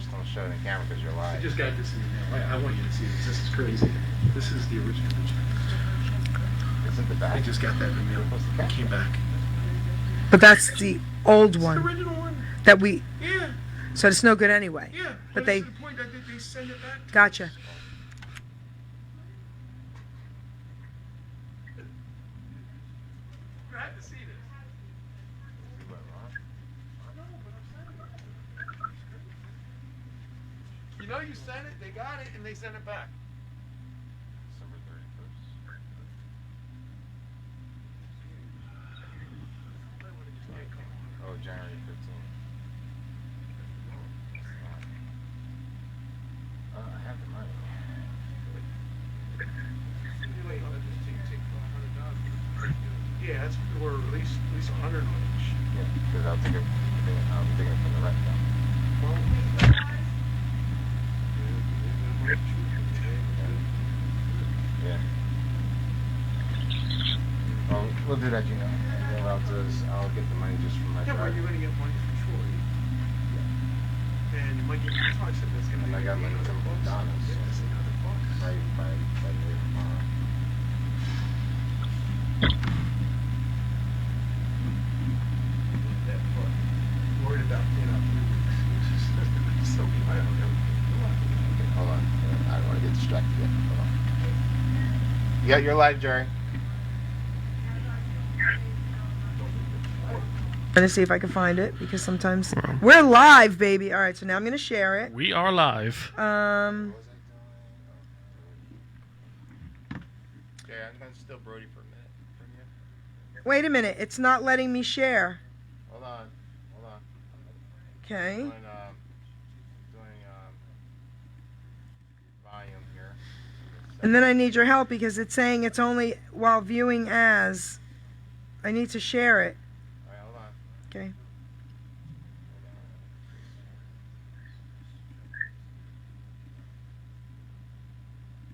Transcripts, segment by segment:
just don't show it in camera because you're live. I just got this in the mail. I want you to see this. This is crazy. This is the original. Isn't the back? I just got that in the mail. It came back. But that's the old It's one the original one. that we. Yeah. So it's no good anyway. Yeah. But it's to the point that they send it back. Gotcha. You had to see this. You know you sent it, they got it, and they sent it back. December 31st. Oh, January 15th. I have the money. Yeah, that's or at least 100 each. Yeah, because I'll take it. I'm taking it from the rent now. Yeah. Well, we'll do that, you know. And then I'll get the money just from my Yeah, well, drive. you're gonna get money from Troy. And you might get that's why I said that's gonna And I be got money from McDonald's. Yeah, that's another buck. By later tomorrow. That buck. Worried about being out 3 weeks. So I don't know. Okay, hold on. I don't want to get distracted yet. Hold on. You got your live, Jerry. I'm gonna see if I can find it because sometimes we're live, baby. All right, so now I'm gonna share it. We are live. Okay, I'm gonna steal Brody for a minute from you. Wait a minute, it's not letting me share. Hold on. Okay. Doing volume here. And then I need your help because it's saying it's only while viewing as. I need to share it. Alright, hold on. Okay.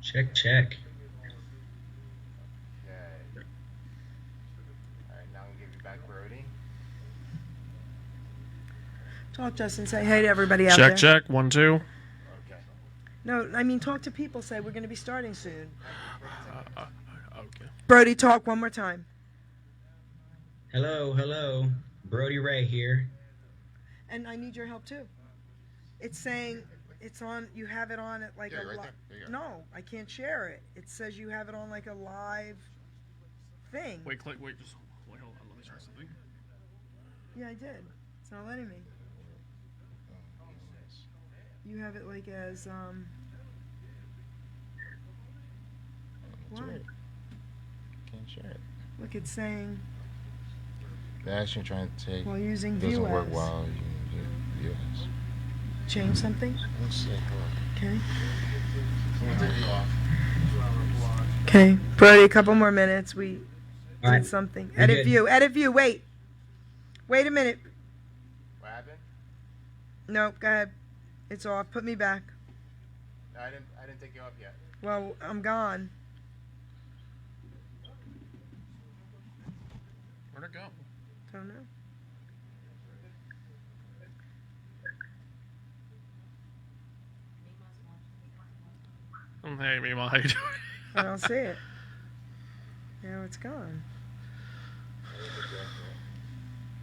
Check. Okay. Alright, now I'm gonna give you back Brody. Talk, Justin. Say hey to everybody out there. Check. 1, 2. Okay. No, I mean talk to people. Say we're gonna be starting soon. Okay. Brody, talk one more time. Hello. Brody Ray here. And I need your help too. It's saying it's on. You have it on at like Yeah, a right li- there. There you go. No, I can't share it. It says you have it on like a live thing. Wait, hold on. Let me try something. Yeah, I did. It's not letting me. You have it like as That's What? right. Can't share it. Look, it's saying They're actually trying to take. while using Doesn't view work as. while you view as. Change something. Let's see. Okay. We'll take you off. Okay, Brody, a couple more minutes. We All did right. something. You're Edit good. view. Edit view. Wait a minute. What happened? Nope. Go ahead. It's off. Put me back. No, I didn't take you off yet. Well, I'm gone. Where'd it go? Don't know. Hey, Mima, how you doing? I don't see it. Now it's gone.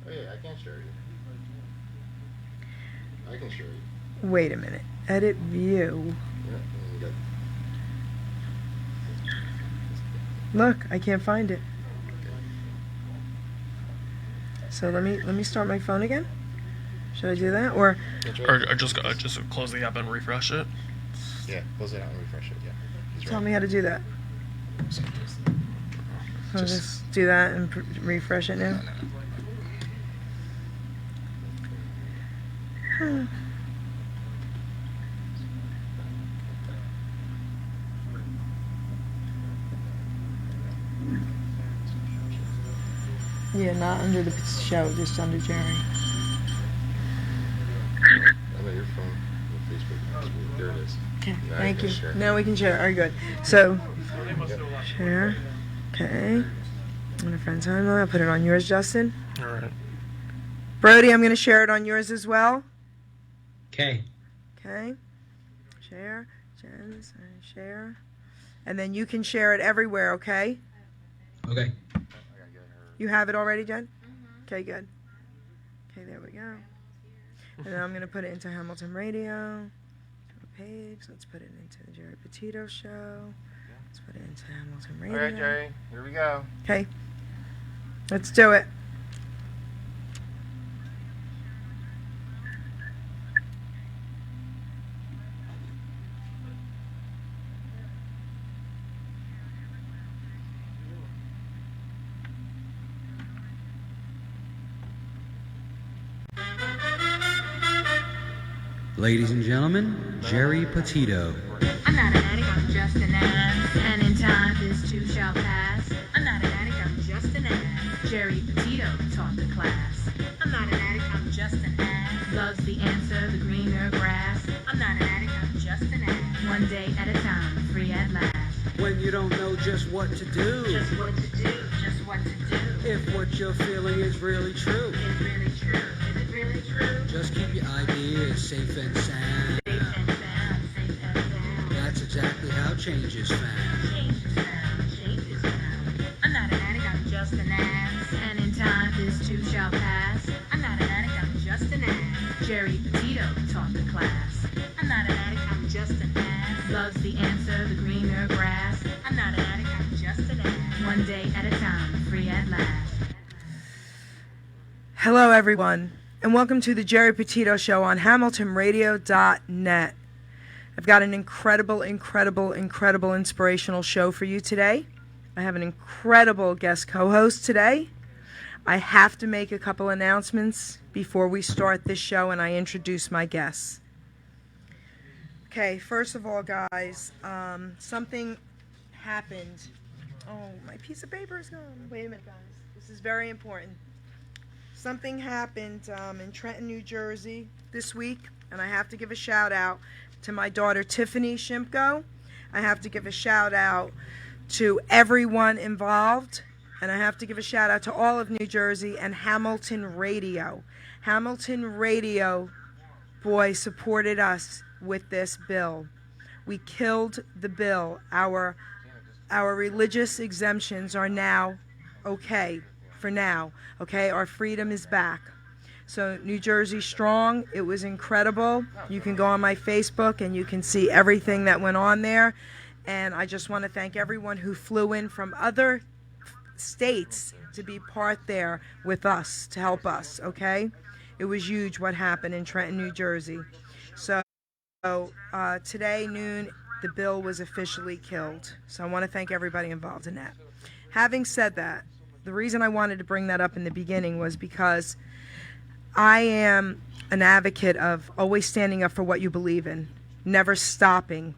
Oh yeah, I can share you. I can share you. Wait a minute. Edit view. Yeah, and you got. Look, I can't find it. So let me start my phone again. Should I do that or Or just close the app and refresh it. Yeah, close it out and refresh it. Yeah. He's tell right. me how to do that? So just do that and refresh it now. Yeah, not under the show, just under Jerry. I know your phone, your Facebook. There it is. Okay, Now thank can you. share. Now we can share. All right, good. So, Yep. share. Okay. On a friend's home. I'll put it on yours, Justin. All right. Brody, I'm going to share it on yours as well. Okay. Okay. Share. Jen's. Share. And then you can share it everywhere, okay? Okay. I gotta get her. You have it already, Jen? Okay, good. Okay, there we go. And then I'm going to put it into Hamilton Radio. Page. Let's put it into the Jerry Petito Show. Let's put it into Hamilton Radio. All right, Jerry. Here we go. Okay. Let's do it. Ladies and gentlemen, Jerry Petito. I'm not an addict, I'm just an ass. And in time, this too shall pass. I'm not an addict, I'm just an ass. Jerry Petito taught the class. I'm not an addict, I'm just an ass. Loves the answer, the greener grass. I'm not an addict, I'm just an ass. One day at a time, free at last. When you don't know just what to do, Just what to do, just what to do. if what you're feeling is really true, Is it really true? Is it really true? just keep your ideas safe and sound. Safe and sound, safe and sound. That's exactly how change is found. Change is found, change is found. I'm not an addict, I'm just an ass. And in time, this too shall pass. I'm not an addict, I'm just an ass. Jerry Petito taught the class. I'm not an addict, I'm just an ass. Loves the answer, the greener grass. I'm not an addict, I'm just an ass. One day at a time, free at last. Hello, everyone, and welcome to the Jerry Petito Show on HamiltonRadio.net. I've got an incredible, inspirational show for you today. I have an incredible guest co-host today. I have to make a couple announcements before we start this show and I introduce my guests. Okay, first of all, guys, something happened. Oh, my piece of paper is gone. Wait a minute, guys. This is very important. Something happened in Trenton, New Jersey this week, and I have to give a shout out to my daughter Tiffany Shimko. I have to give a shout out to everyone involved, and I have to give a shout out to all of New Jersey and Hamilton Radio. Hamilton Radio, boy, supported us with this bill. We killed the bill. Our religious exemptions are now okay. For now, okay, our freedom is back. So New Jersey strong. It was incredible. You can go on my Facebook and you can see everything that went on there. And I just want to thank everyone who flew in from other states to be part there with us to help us. Okay, it was huge what happened in Trenton, New Jersey. So today noon, the bill was officially killed. So I want to thank everybody involved in that. Having said that, the reason I wanted to bring that up in the beginning was because I am an advocate of always standing up for what you believe in, never stopping,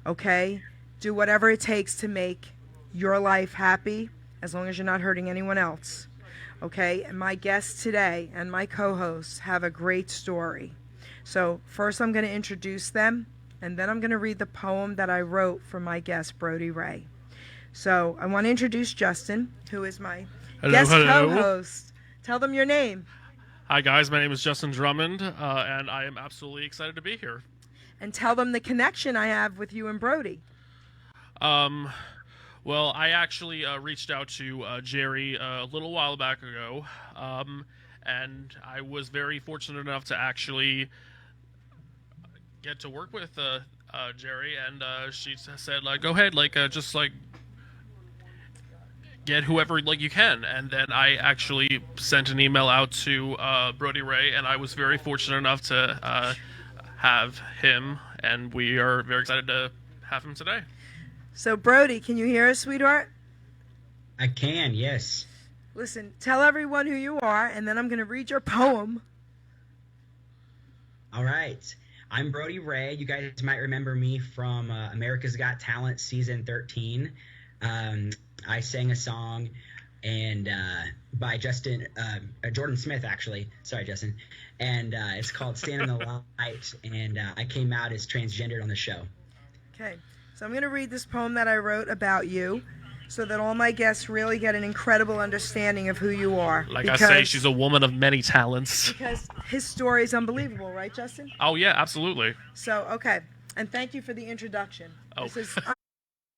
okay? Do whatever it takes to make your life happy as long as you're not hurting anyone else, okay? And my guests today and my co-hosts have a great story. So first I'm going to introduce them, and then I'm going to read the poem that I wrote for my guest, Brody Ray. So I want to introduce Justin, who is my guest co-host. Tell them your name. Hi guys, my name is Justin Drummond, and I am absolutely excited to be here. And tell them the connection I have with you and Brody. Well, I actually reached out to Jerry a little while back ago, and I was very fortunate enough to actually get to work with Jerry, and she said, like, go ahead, like, just, like, get whoever like you can. And then I actually sent an email out to Brody Ray, and I was very fortunate enough to have him, and we are very excited to have him today. So Brody, can you hear us, sweetheart? I can, yes. Listen, tell everyone who you are, and then I'm going to read your poem. All right. I'm Brody Ray. You guys might remember me from America's Got Talent season 13. I sang a song and by Jordan Smith, actually. Sorry, Justin. And it's called Stand in the Light, and I came out as transgendered on the show. Okay, so I'm going to read this poem that I wrote about you, so that all my guests really get an incredible understanding of who you are. Like I say, she's a woman of many talents. Because his story is unbelievable, right, Justin? Oh, yeah, absolutely. So, okay. And thank you for the introduction. Oh. This is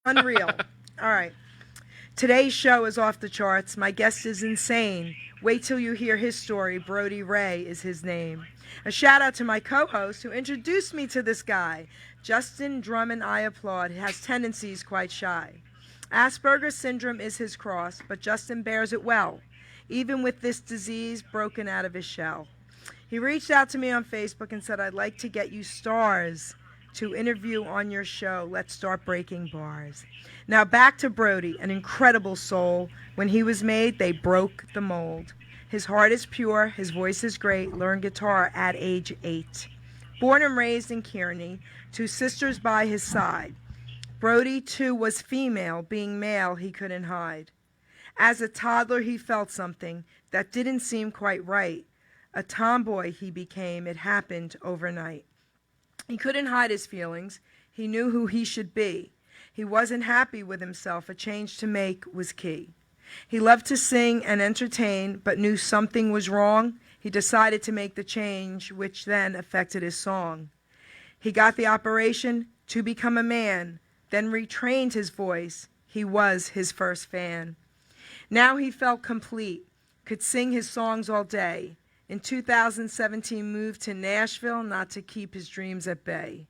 unreal. All right. Today's show is off the charts. My guest is insane. Wait till you hear his story. Brody Ray is his name. A shout out to my co-host who introduced me to this guy. Justin Drummond, I applaud. He has tendencies quite shy. Asperger's syndrome is his cross, but Justin bears it well, even with this disease broken out of his shell. He reached out to me on Facebook and said, I'd like to get you stars to interview on your show. Let's start breaking bars. Now back to Brody, an incredible soul. When he was made, they broke the mold. His heart is pure, his voice is great, learned guitar at age 8. Born and raised in Kearney, 2 sisters by his side. Brody, too, was female, being male he couldn't hide. As a toddler, he felt something that didn't seem quite right. A tomboy he became, it happened overnight. He couldn't hide his feelings, he knew who he should be. He wasn't happy with himself, a change to make was key. He loved to sing and entertain, but knew something was wrong. He decided to make the change, which then affected his song. He got the operation to become a man, then retrained his voice. He was his first fan. Now he felt complete, could sing his songs all day. In 2017, moved to Nashville, not to keep his dreams at bay.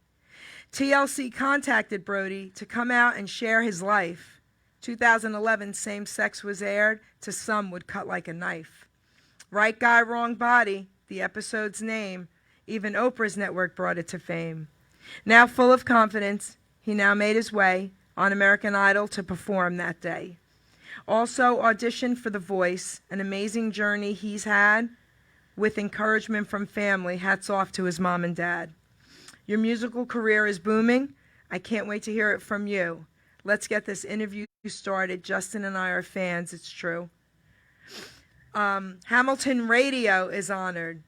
TLC contacted Brody to come out and share his life. 2011, Same Sex was aired, to some would cut like a knife. Right Guy, Wrong Body, the episode's name. Even Oprah's network brought it to fame. Now full of confidence, he now made his way on American Idol to perform that day. Also auditioned for The Voice, an amazing journey he's had with encouragement from family. Hats off to his mom and dad. Your musical career is booming. I can't wait to hear it from you. Let's get this interview started. Justin and I are fans, it's true. Hamilton Radio is honored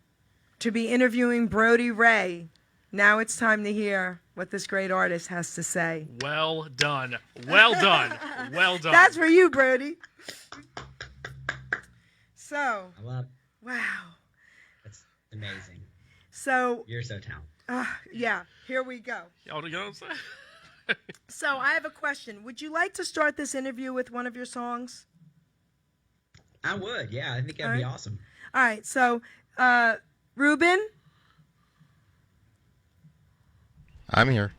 to be interviewing Brody Ray. Now it's time to hear what this great artist has to say. Well done. Well done. Well done. That's for you, Brody. So, I love. wow. That's amazing. So, You're so talented. yeah, here we go. You know what I'm saying? So, I have a question. Would you like to start this interview with one of your songs? I would. Yeah, I think that'd be awesome. All right, so, Ruben, I'm here.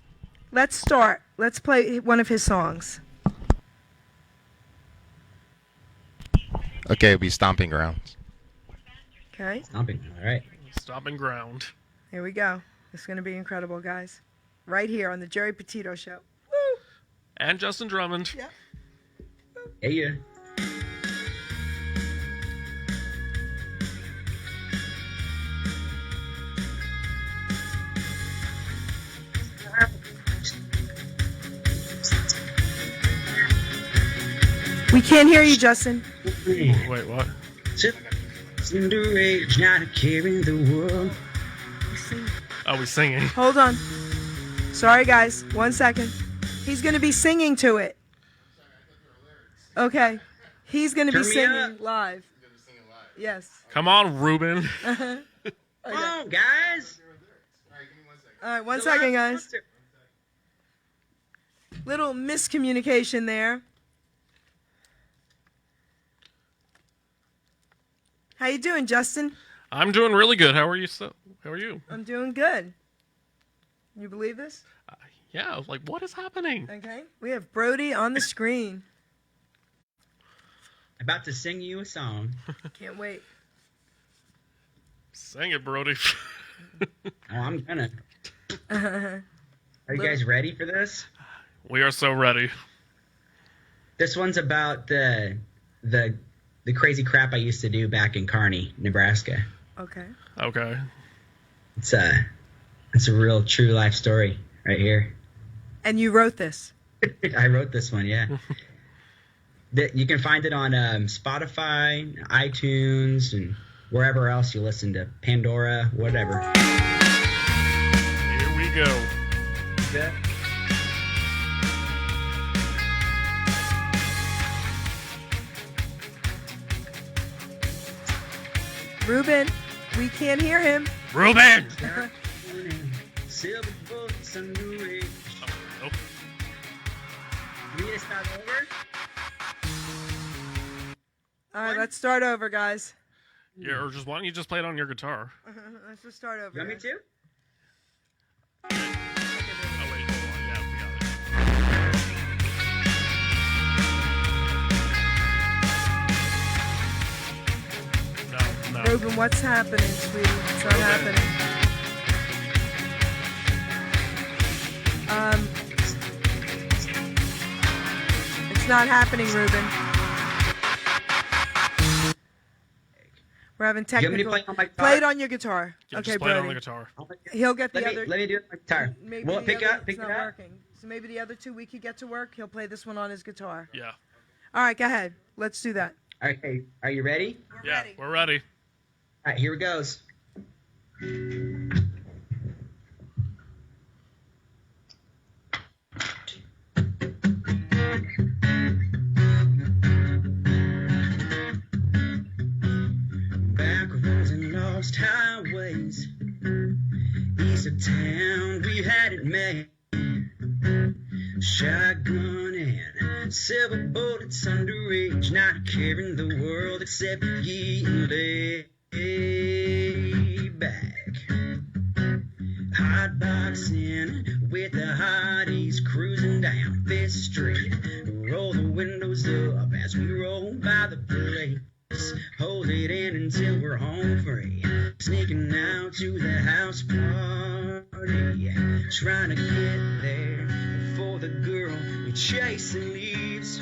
let's start. Let's play one of his songs. Okay, it'll be Stomping Grounds. Okay, Stomping. All right. Stomping ground. here we go. It's going to be incredible, guys. Right here on the Jerry Petito Show. Woo! And Justin Drummond. Yeah. Hey, yeah. We can't hear you, Justin. Wait, what? Underage, not a care in the world. Oh, we're singing. Hold on. Sorry, guys. 1 second. He's going to be singing to it. Okay. He's going to be Turn me singing up. live. Yes. Come on, Ruben. Come on, guys. All right, 1 second, guys. Little miscommunication there. How you doing, Justin? I'm doing really good. How are you? How are you? I'm doing good. You believe this? Yeah, like, what is happening? Okay. We have Brody on the screen. About to sing you a song. Can't wait. Sing it, Brody. Oh, I'm gonna. Are you guys ready for this? We are so ready. This one's about the crazy crap I used to do back in Kearney, Nebraska. Okay. Okay. It's a real true life story right here. And you wrote this? I wrote this one, yeah. You can find it on Spotify, iTunes, and wherever else you listen to, Pandora, whatever. Here we go. Yeah. Ruben, we can't hear him. Ruben! Silver bullets under it. Nope. We need to start over? All right, let's start over, guys. Yeah, or just why don't you just play it on your guitar? Let's just start over. You want me to? Oh wait, hold on. Yeah, we got it. No. Ruben, what's happening, sweetie? It's not happening. It's not happening, Ruben. We're having You want me to technical. play on my guitar? Play it on your guitar. Yeah, Okay, just play it on Brody. the guitar. He'll get the Let other. me do it on my guitar. Maybe Will the it pick other, up? Pick it's it not up? working. So maybe the other two we could get to work. He'll play this one on his guitar. Yeah. All right, go ahead. Let's do that. Okay, are you ready? Yeah, we're ready. All right, here it goes. Back roads and lost highways, east of town, we had it made. Shotgun and silver bullets underage, not caring the world except ye and lay back. Hot boxing with the hotties cruising down Fifth Street. Roll the windows up as we roll by the place. Hold it in until we're home free. Sneaking out to the house party, trying to get there before the girl we chasing leaves.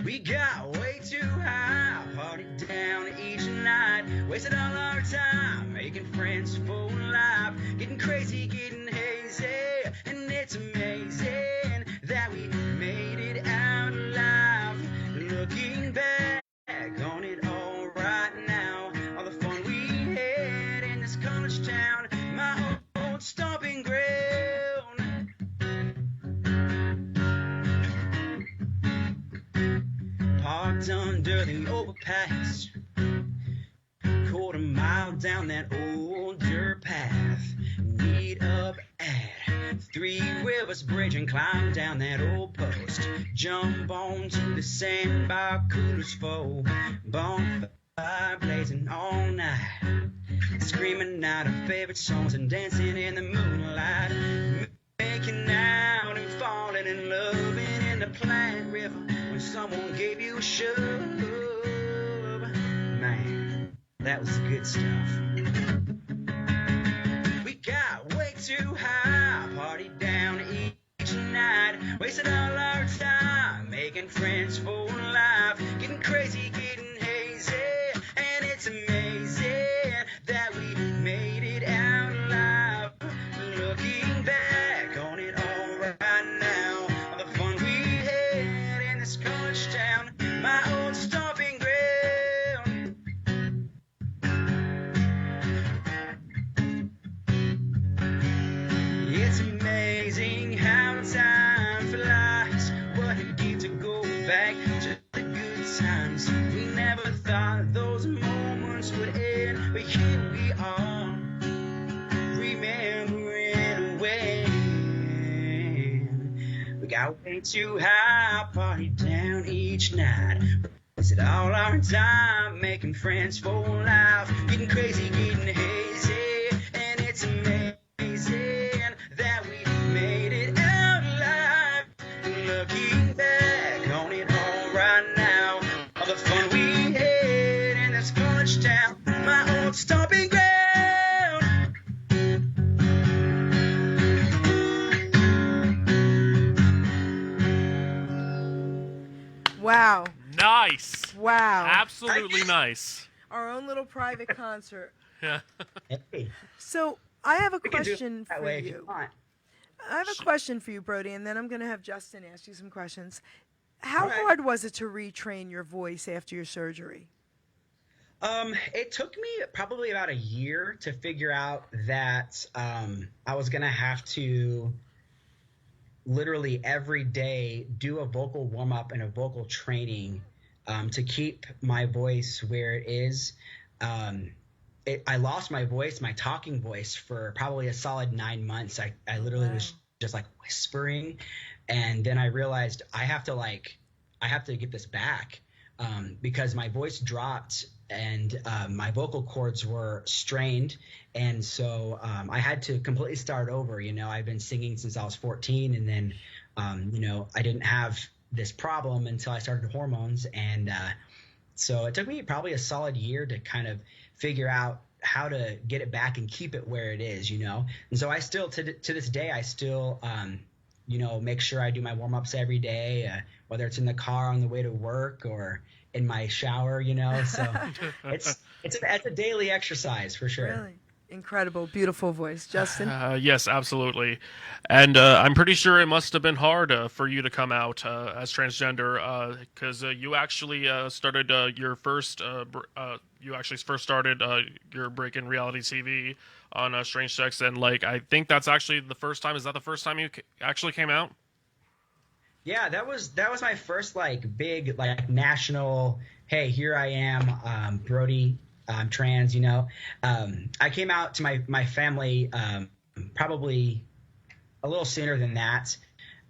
We got way too high, partied down each night, wasted all our time making friends for life, getting crazy, getting hazy, and it's amazing that we made it out alive. Looking back on it all right now, all the fun we had in this college town, my old stomping ground. Parked under the overpass, quarter mile down that old dirt path. Meet up at Three Rivers Bridge and climb down that old post. Jump onto the sandbar, coolers full, bonfire blazing all night, screaming out our favorite songs and dancing in the moonlight, making out and falling in love in the Platte River when someone gave you a shove. Man, that was good stuff. We got way too high, partied down each night, wasted all our time making friends for life, getting crazy, getting hazy, and it's amazing that we made it out alive. Looking back on it all right now, all the fun we had in this college town, my old stomping ground. It's amazing how time flies. What a gift to go back to the good times. We never thought those moments would end, but here we are, remembering when we got way too high, party down each night. Wasted all our time making friends for life, getting crazy, getting hazy, and it's amazing that we made it out alive. Looking back on it all right now, all the fun we had in this college town, my old stomping ground. Wow. Nice. Wow. Absolutely nice. Our own little private concert. Yeah. Hey, So I have a we can do question it that for way if you. you want. I have a question for you, Brody, and then I'm going to have Justin ask you some questions. How All right. hard was it to retrain your voice after your surgery? It took me probably about a year to figure out that I was gonna have to literally every day do a vocal warm up and a vocal training to keep my voice where it is. I lost my voice, my talking voice, for probably a solid 9 months. I literally was just like whispering, and then I realized I have to get this back, because my voice dropped and my vocal cords were strained, and so I had to completely start over. I've been singing since I was 14, and then I didn't have this problem until I started hormones, and so it took me probably a solid year to kind of figure out how to get it back and keep it where it is, And so I still, to this day, I still, make sure I do my warm-ups every day, whether it's in the car on the way to work or in my shower, So it's a daily exercise for sure. Really? Incredible, beautiful voice. Justin? Yes, absolutely. And I'm pretty sure it must have been hard for you to come out as transgender, because you actually started your first started your break in reality TV on Strange Sex, and I think that's actually the first time. Is that the first time you actually came out? Yeah, that was my first big national. Hey, here I am, Brody. I'm trans, I came out to my family probably a little sooner than that.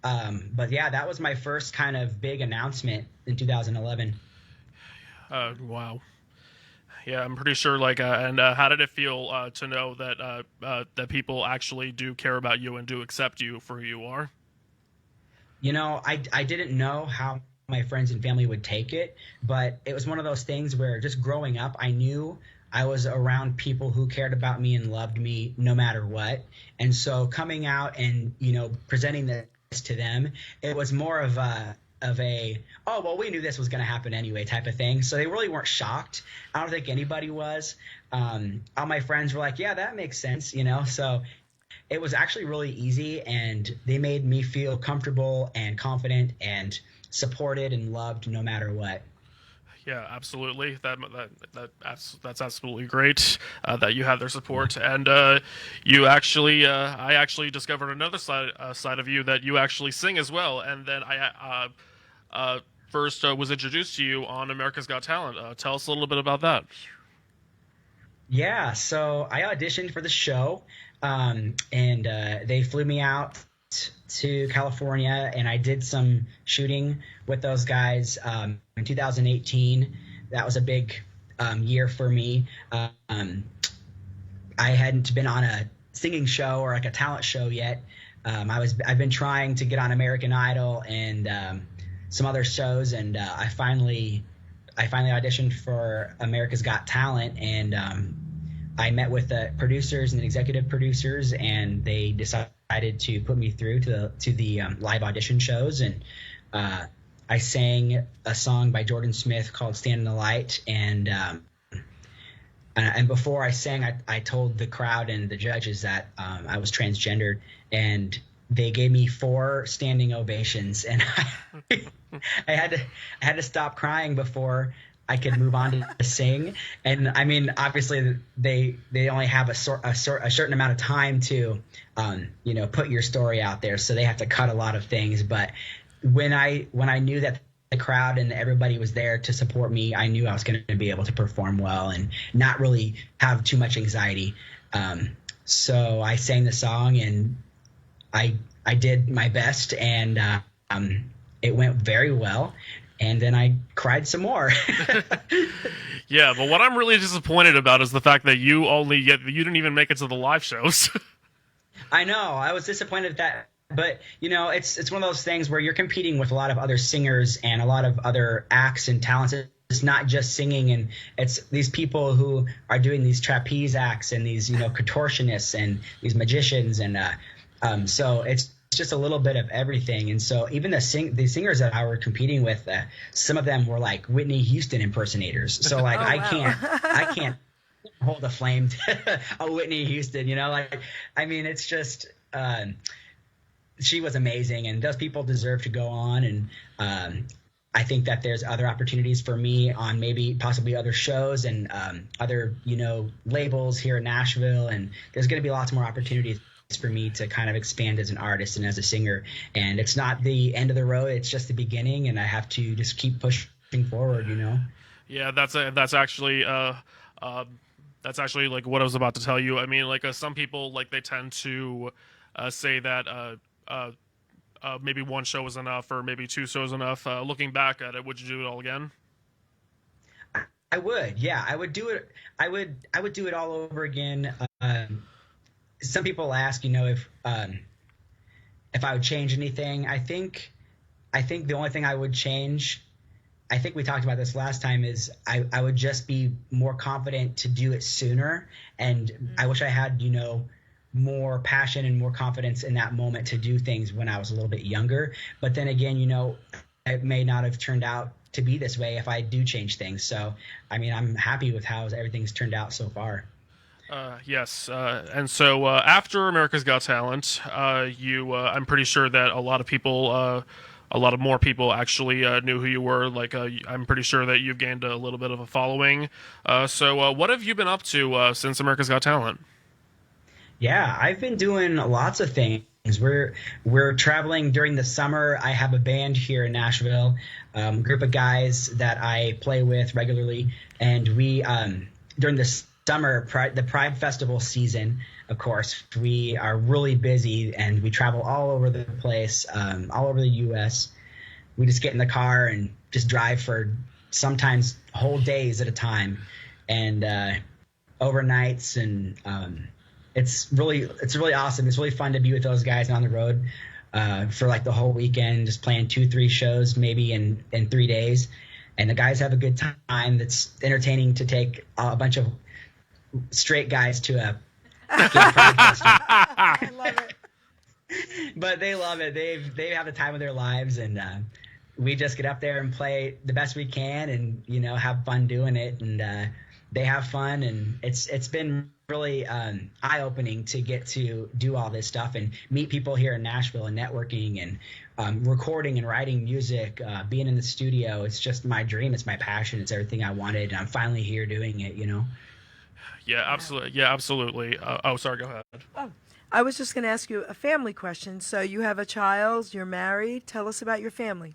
But yeah, that was my first kind of big announcement in 2011. Wow. Yeah, I'm pretty sure. And how did it feel to know that that people actually do care about you and do accept you for who you are? I didn't know how my friends and family would take it, but it was one of those things where just growing up, I knew I was around people who cared about me and loved me no matter what. And so coming out and, presenting this to them, it was more of a, oh, well, we knew this was going to happen anyway type of thing. So they really weren't shocked. I don't think anybody was. All my friends were like, yeah, that makes sense, So it was actually really easy, and they made me feel comfortable and confident and supported and loved no matter what. Yeah, absolutely. That's absolutely great that you have their support, and you actually, I actually discovered another side of you, that you actually sing as well, and then I first was introduced to you on America's Got Talent. Tell us a little bit about that. Yeah, so I auditioned for the show, and they flew me out to California, and I did some shooting with those guys in 2018. That was a big year for me. I hadn't been on a singing show or a talent show yet. I've been trying to get on American Idol and some other shows, and I finally auditioned for America's Got Talent, and I met with the producers and the executive producers, and they decided to put me through to the live audition shows, and I sang a song by Jordan Smith called "Stand in the Light," and before I sang, I told the crowd and the judges that I was transgendered, and they gave me 4 standing ovations, and I had to stop crying before I could move on to sing. And I mean, obviously they only have a certain amount of time to, put your story out there. So they have to cut a lot of things. But when I knew that the crowd and everybody was there to support me, I knew I was going to be able to perform well and not really have too much anxiety. So I sang the song, and I did my best, and it went very well. And then I cried some more. Yeah, but what I'm really disappointed about is the fact that you didn't even make it to the live shows. I know. I was disappointed at that. But, it's one of those things where you're competing with a lot of other singers and a lot of other acts and talents. It's not just singing, and it's these people who are doing these trapeze acts and these, contortionists and these magicians. And so it's just a little bit of everything. And so even the singers that I were competing with, some of them were like Whitney Houston impersonators. So like, I can't hold a flame to a Whitney Houston, it's just, she was amazing, and those people deserve to go on. And I think that there's other opportunities for me on maybe possibly other shows and other, labels here in Nashville. And there's going to be lots more opportunities for me to kind of expand as an artist and as a singer. And it's not the end of the road, it's just the beginning, and I have to just keep pushing forward, Yeah, that's actually That's actually like what I was about to tell you. I mean, like some people like they tend to say that maybe one show was enough or maybe two shows enough. Looking back at it, would you do it all again? I would, yeah, I would do it. I would do it all over again. Some people ask, if I would change anything. I think the only thing I would change, I think we talked about this last time, is I would just be more confident to do it sooner. And I wish I had, more passion and more confidence in that moment to do things when I was a little bit younger. But then again, it may not have turned out to be this way if I do change things. So, I mean, I'm happy with how everything's turned out so far. Yes, and so after America's Got Talent, I'm pretty sure that a lot of more people actually knew who you were. Like, I'm pretty sure that you've gained a little bit of a following. So what have you been up to since America's Got Talent? Yeah, I've been doing lots of things. We're traveling during the summer. I have a band here in Nashville, a group of guys that I play with regularly, and we during the summer, the Pride Festival season, of course, we are really busy and we travel all over the place, all over the U.S. We just get in the car and just drive for sometimes whole days at a time, and overnights, and it's really awesome. It's really fun to be with those guys on the road for like the whole weekend, just playing 2-3 shows maybe in 3 days, and the guys have a good time. That's entertaining to take a bunch of straight guys to a I love it. But they love it. They have the time of their lives, and we just get up there and play the best we can, and have fun doing it, and they have fun, and it's been really eye-opening to get to do all this stuff and meet people here in Nashville and networking and recording and writing music, being in the studio. It's just my dream. It's my passion. It's everything I wanted, and I'm finally here doing it. Yeah, absolutely. Yeah, absolutely. Sorry, go ahead. Oh, I was just going to ask you a family question. So you have a child, you're married. Tell us about your family.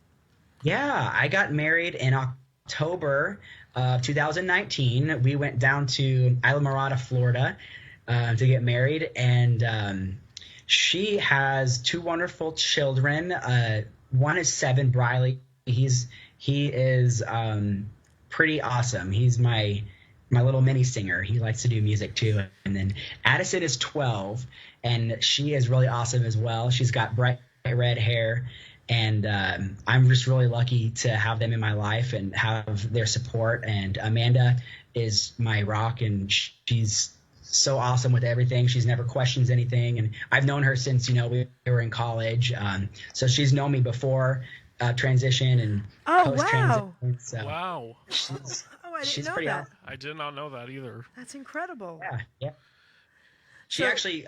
Yeah, I got married in October of 2019. We went down to Islamorada, Florida, to get married, and she has 2 wonderful children. One is 7, Briley. He is pretty awesome. He's my little mini singer. He likes to do music too. And then Addison is 12, and she is really awesome as well. She's got bright red hair, and I'm just really lucky to have them in my life and have their support. And Amanda is my rock, and she's so awesome with everything. She's never questions anything, and I've known her since we were in college. So she's known me before transition and post-transition. Wow. So Wow. I didn't know pretty that. awesome. I did not know that either. That's incredible. Yeah. She So- actually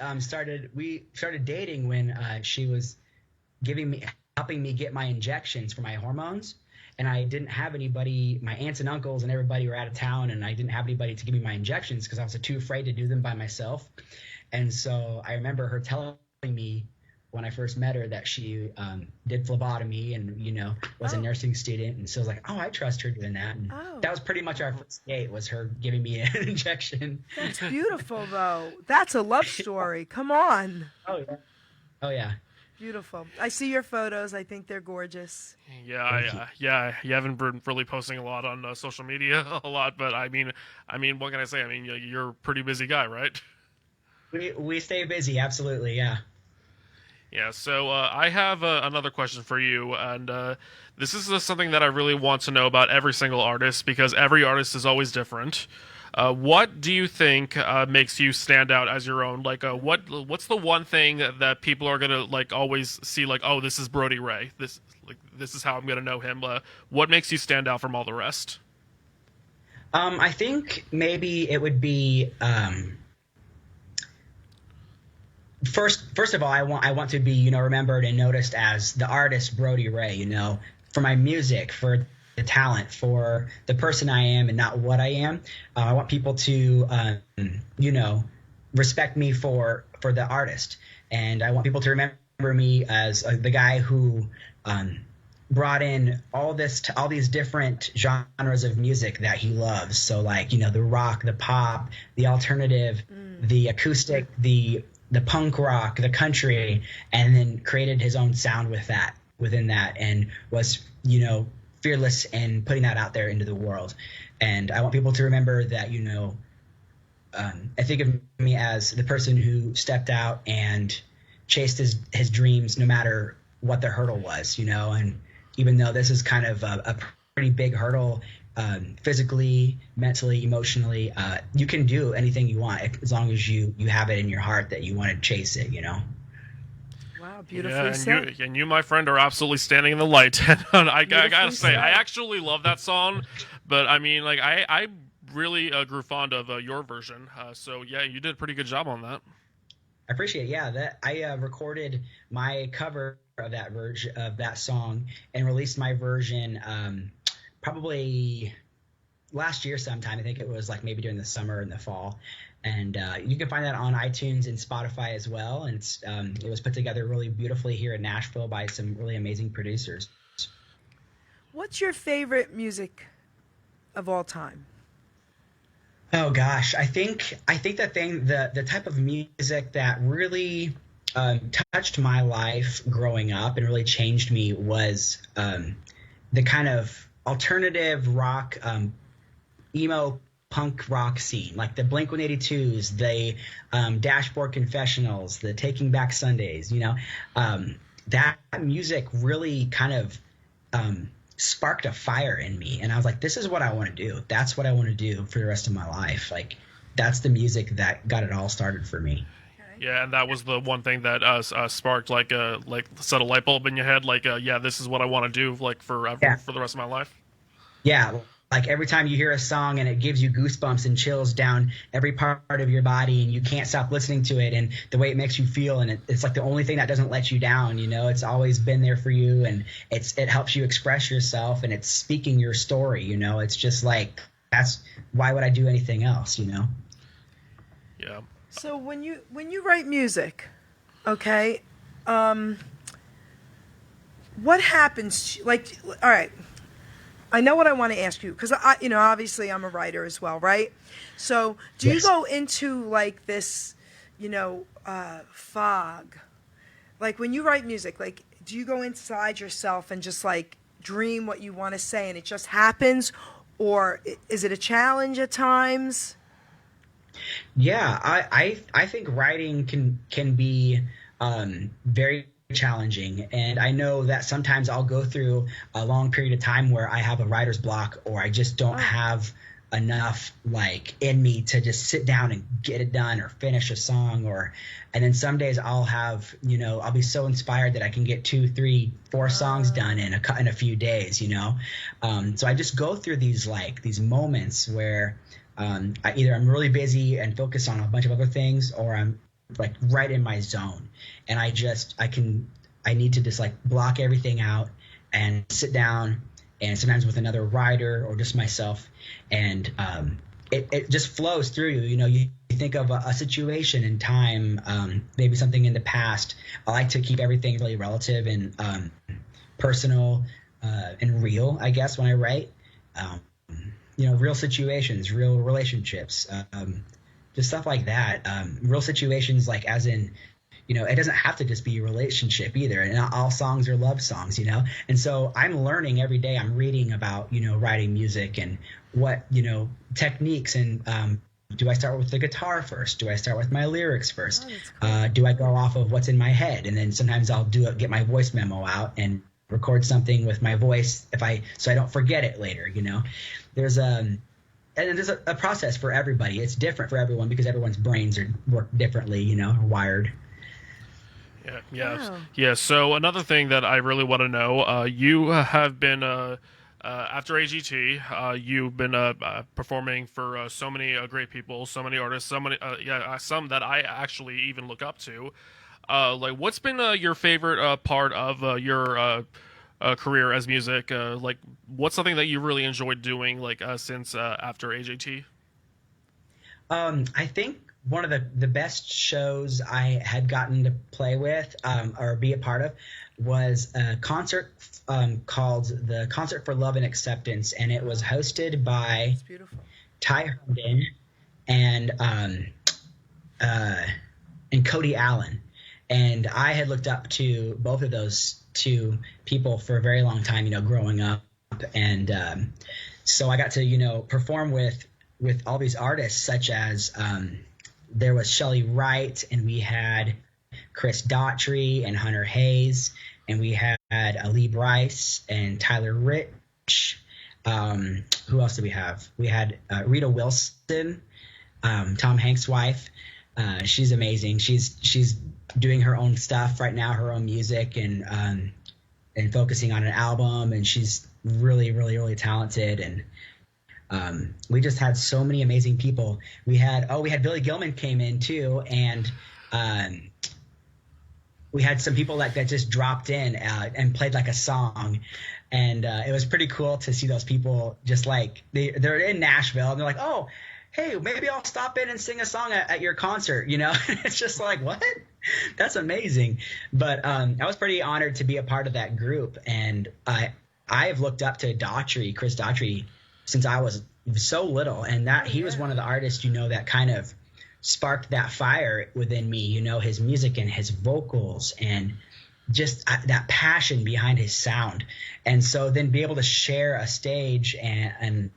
we started dating when she was helping me get my injections for my hormones, and I didn't have anybody. My aunts and uncles and everybody were out of town, and I didn't have anybody to give me my injections because I was too afraid to do them by myself. And so I remember her telling me when I first met her that she did phlebotomy and was a nursing student, and so I was like, I trust her doing that. And that was pretty much our first date, was her giving me an injection. That's beautiful, though. That's a love story. Come on. Oh yeah. Beautiful. I see your photos. I think they're gorgeous. Yeah, you haven't been really posting a lot on social media a lot, but I mean, what can I say? I mean, you're a pretty busy guy, right? We stay busy, absolutely, yeah. Yeah, so I have another question for you, and this is something that I really want to know about every single artist, because every artist is always different. What do you think makes you stand out as your own? Like, what's the one thing that people are gonna always see? Like, oh, this is Brody Ray. This is how I'm gonna know him. What makes you stand out from all the rest? I think maybe it would be. First of all, I want to be, remembered and noticed as the artist Brody Ray, for my music, for the talent, for the person I am and not what I am. I want people to, respect me for the artist. And I want people to remember me as the guy who brought in all these different genres of music that he loves. So like, the rock, the pop, the alternative, the acoustic, the punk rock, the country, and then created his own sound within that, and was, fearless in putting that out there into the world. And I want people to remember that, I think of me as the person who stepped out and chased his dreams no matter what the hurdle was, and even though this is kind of a pretty big hurdle, physically, mentally, emotionally, you can do anything you want as long as you have it in your heart that you want to chase it, Wow, beautifully said. And you, my friend, are absolutely standing in the light. And I gotta say, said. I actually love that song, but I mean, like, I really grew fond of your version. So yeah, you did a pretty good job on that. I appreciate it. Yeah, that I recorded my cover of that song and released my version probably last year sometime. I think it was like maybe during the summer and the fall. And you can find that on iTunes and Spotify as well. And it was put together really beautifully here in Nashville by some really amazing producers. What's your favorite music of all time? Oh gosh, I think the type of music that really touched my life growing up and really changed me was the kind of alternative rock, emo punk rock scene, like the Blink-182s, the Dashboard Confessionals, the Taking Back Sundays. That music really kind of sparked a fire in me, and I was like, this is what I want to do. That's what I want to do for the rest of my life. Like, that's the music that got it all started for me. Yeah, and that was the one thing that sparked like set a light bulb in your head, like yeah, this is what I want to do, like forever, for the rest of my life. Yeah, like every time you hear a song and it gives you goosebumps and chills down every part of your body, and you can't stop listening to it, and the way it makes you feel, and it's like the only thing that doesn't let you down. It's always been there for you, and it helps you express yourself, and it's speaking your story. It's just like, that's why would I do anything else? Yeah. So when you write music, okay, what happens? Like, all right, I know what I want to ask you, because obviously I'm a writer as well, right? So do you go into like this, fog? Like when you write music, like do you go inside yourself and just like dream what you want to say and it just happens, or is it a challenge at times? Yeah, I think writing can be very challenging, and I know that sometimes I'll go through a long period of time where I have a writer's block, or I just don't have enough like in me to just sit down and get it done or finish a song, and then some days I'll have I'll be so inspired that I can get 2, 3, 4 songs done in a few days. So I just go through these moments where I'm really busy and focused on a bunch of other things, or I'm like right in my zone, and I need to just like block everything out and sit down, and sometimes with another writer or just myself, and it just flows through you. You think of a situation in time, maybe something in the past. I like to keep everything really relative and personal and real, I guess, when I write. Real situations, real relationships, just stuff like that. Real situations, like as in, it doesn't have to just be a relationship either. And not all songs are love songs, And so I'm learning every day. I'm reading about, writing music and what, techniques, and do I start with the guitar first? Do I start with my lyrics first? Do I go off of what's in my head? And then sometimes I'll get my voice memo out and record something with my voice so I don't forget it later. There's a process for everybody. It's different for everyone because everyone's brains work differently, wired. Yeah. So another thing that I really want to know, you have been after AGT, you've been performing for so many great people, so many artists, some that I actually even look up to. Like, what's been your favorite part of your career as music? Like, what's something that you really enjoyed doing, like since after AJT? I think one of the best shows I had gotten to play with or be a part of was a concert called the Concert for Love and Acceptance, and it was hosted by It's beautiful. Ty Herndon and Cody Allen. And I had looked up to both of those two people for a very long time, growing up. And so I got to, perform with all these artists, such as there was Shelley Wright, and we had Chris Daughtry and Hunter Hayes, and we had Ali Bryce and Tyler Rich. Who else did we have? We had Rita Wilson, Tom Hanks' wife. She's amazing. She's doing her own stuff right now, her own music, and focusing on an album. And she's really, really, really talented. And we just had so many amazing people. We had Billy Gilman came in too, and we had some people that just dropped in and played like a song. And it was pretty cool to see those people just like they're in Nashville and they're like, oh, hey, maybe I'll stop in and sing a song at your concert. It's just like, what? That's amazing. But I was pretty honored to be a part of that group. And I've looked up to Chris Daughtry, since I was so little. And he was one of the artists, that kind of sparked that fire within me, his music and his vocals and just that passion behind his sound. And so then be able to share a stage and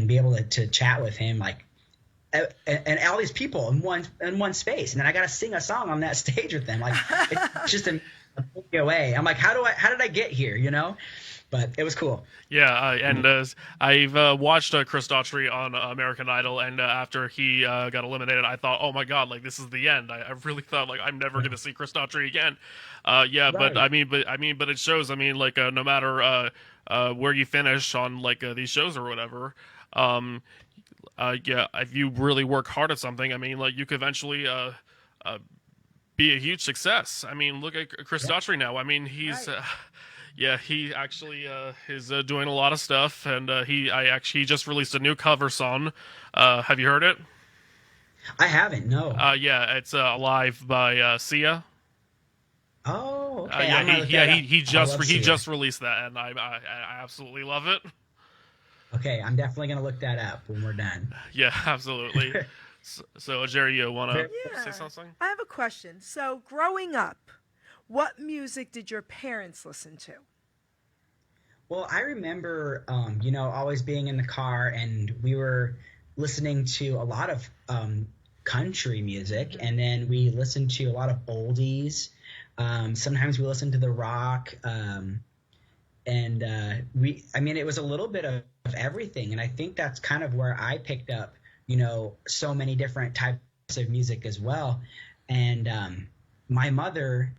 be able to chat with him, like, and all these people in one space, and then I got to sing a song on that stage with them. Like, it's just a away. I'm like, how did I get here? But it was cool. Yeah, and I've watched Chris Daughtry on American Idol, and after he got eliminated, I thought, oh my god, like this is the end. I really thought like I'm never gonna see Chris Daughtry again. Yeah, right. but it shows. Like no matter where you finish on like these shows or whatever, yeah, if you really work hard at something, like you could eventually be a huge success. Look at Chris Daughtry now. He's. Right. Yeah, he actually is doing a lot of stuff, and he just released a new cover song. Have you heard it? I haven't. No. Yeah, it's "Alive" by Sia. Oh, okay. He just released that, and I absolutely love it. Okay, I'm definitely gonna look that up when we're done. Yeah, absolutely. So Jerry, you wanna say something? I have a question. So, growing up, what music did your parents listen to? Well, I remember, always being in the car, and we were listening to a lot of country music, mm-hmm. and then we listened to a lot of oldies. Sometimes we listened to the rock, and it was a little bit of everything, and I think that's kind of where I picked up, so many different types of music as well. And my mother,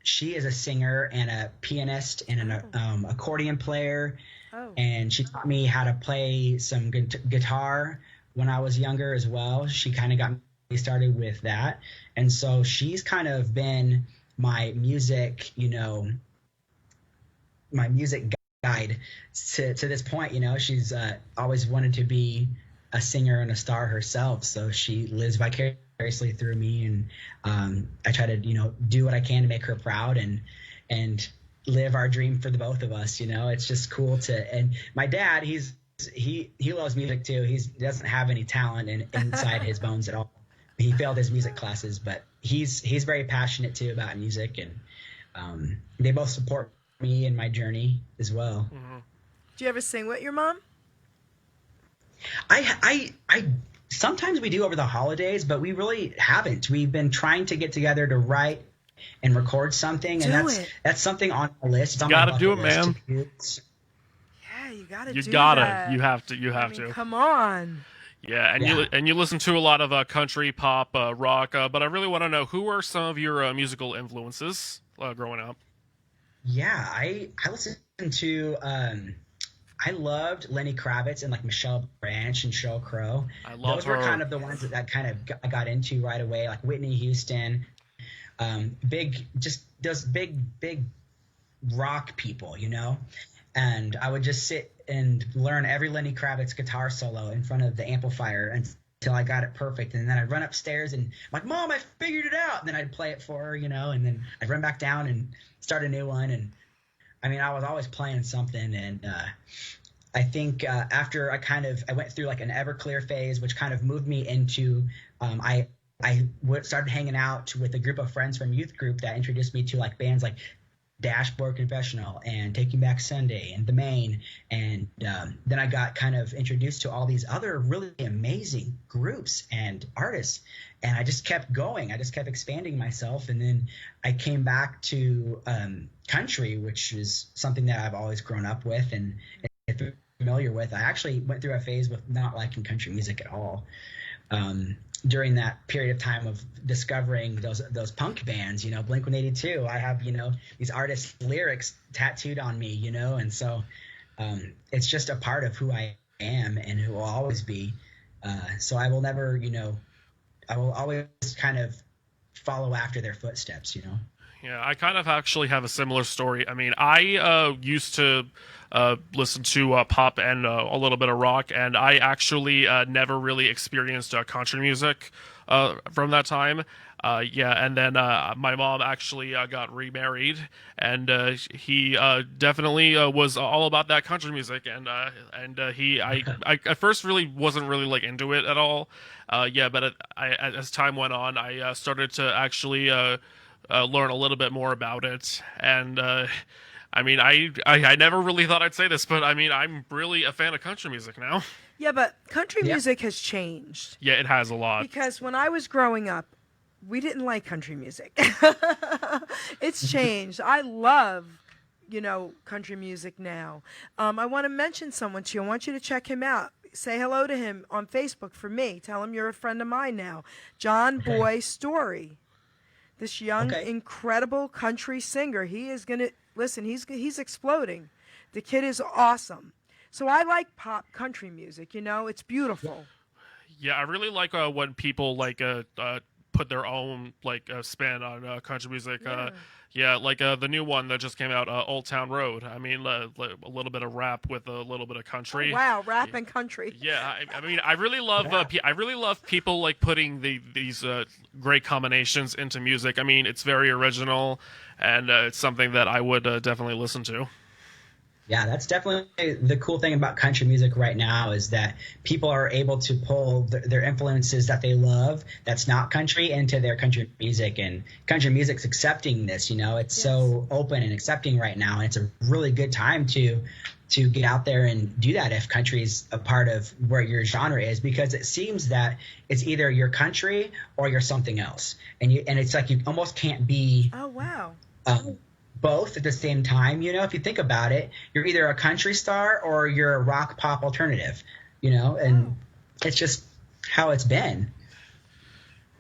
she is a singer and a pianist and an accordion player. Oh. And she taught me how to play some guitar when I was younger as well. She kind of got me started with that. And so she's kind of been my music, my music guide to this point. She's always wanted to be a singer and a star herself. So she lives vicariously through me, and I try to do what I can to make her proud and live our dream for the both of us. It's just cool and my dad, he loves music too. He doesn't have any talent inside his bones at all. He failed his music classes, but he's very passionate too about music, and they both support me in my journey as well. Mm-hmm. Do you ever sing with your mom? I sometimes we do over the holidays, but we really haven't. We've been trying to get together to write and record something, and that's something on the list. You gotta do it, man. Yeah, you gotta do that. You have to. Come on. Yeah, and you listen to a lot of country, pop, rock, but I really want to know, who are some of your musical influences growing up? Yeah, I listened to I loved Lenny Kravitz and like Michelle Branch and Sheryl Crow. Those were kind of the ones that kind of got into right away, like Whitney Houston, those big rock people, And I would just sit and learn every Lenny Kravitz guitar solo in front of the amplifier until I got it perfect. And then I'd run upstairs and I'm like, Mom, I figured it out. And then I'd play it for her, and then I'd run back down and start a new one. And I mean, I was always playing something. And I think after I went through like an Everclear phase, which kind of moved me into I started hanging out with a group of friends from youth group that introduced me to like bands like Dashboard Confessional and Taking Back Sunday and The Main. And then I got kind of introduced to all these other really amazing groups and artists. And I just kept going. I just kept expanding myself. And then I came back to country, which is something that I've always grown up with and familiar with. I actually went through a phase with not liking country music at all. During that period of time of discovering those punk bands, Blink-182, I have, these artists' lyrics tattooed on me, and so it's just a part of who I am and who will always be. So I will never, I will always kind of follow after their footsteps, Yeah, I kind of actually have a similar story. I mean, I used to listen to pop and a little bit of rock, and I actually never really experienced country music from that time. And then my mom actually got remarried, and he definitely was all about that country music, and I at first really wasn't really like into it at all. But as time went on, I started to actually learn a little bit more about it, and I mean, I never really thought I'd say this, but I mean, I'm really a fan of country music now. Yeah, but country music has changed. Yeah, it has a lot. Because when I was growing up, we didn't like country music. It's changed. I love, country music now. I want to mention someone to you. I want you to check him out. Say hello to him on Facebook for me. Tell him you're a friend of mine now. John Boy Story. This young, incredible country singer. He is going to, listen, he's exploding. The kid is awesome. So I like pop country music, it's beautiful. Yeah, I really like when people like put their own like spin on country music. Like the new one that just came out, Old Town Road. I mean, a little bit of rap with a little bit of country. Oh, wow, rap and country. Yeah, I mean, I really love I really love people like putting these great combinations into music. I mean, it's very original, and it's something that I would definitely listen to. Yeah, that's definitely the cool thing about country music right now is that people are able to pull their influences that they love that's not country into their country music, and country music's accepting this, it's so open and accepting right now, and it's a really good time to get out there and do that if country's a part of where your genre is, because it seems that it's either your country or you're something else, and it's like you almost can't be both at the same time. If you think about it, you're either a country star or you're a rock pop alternative, and it's just how it's been.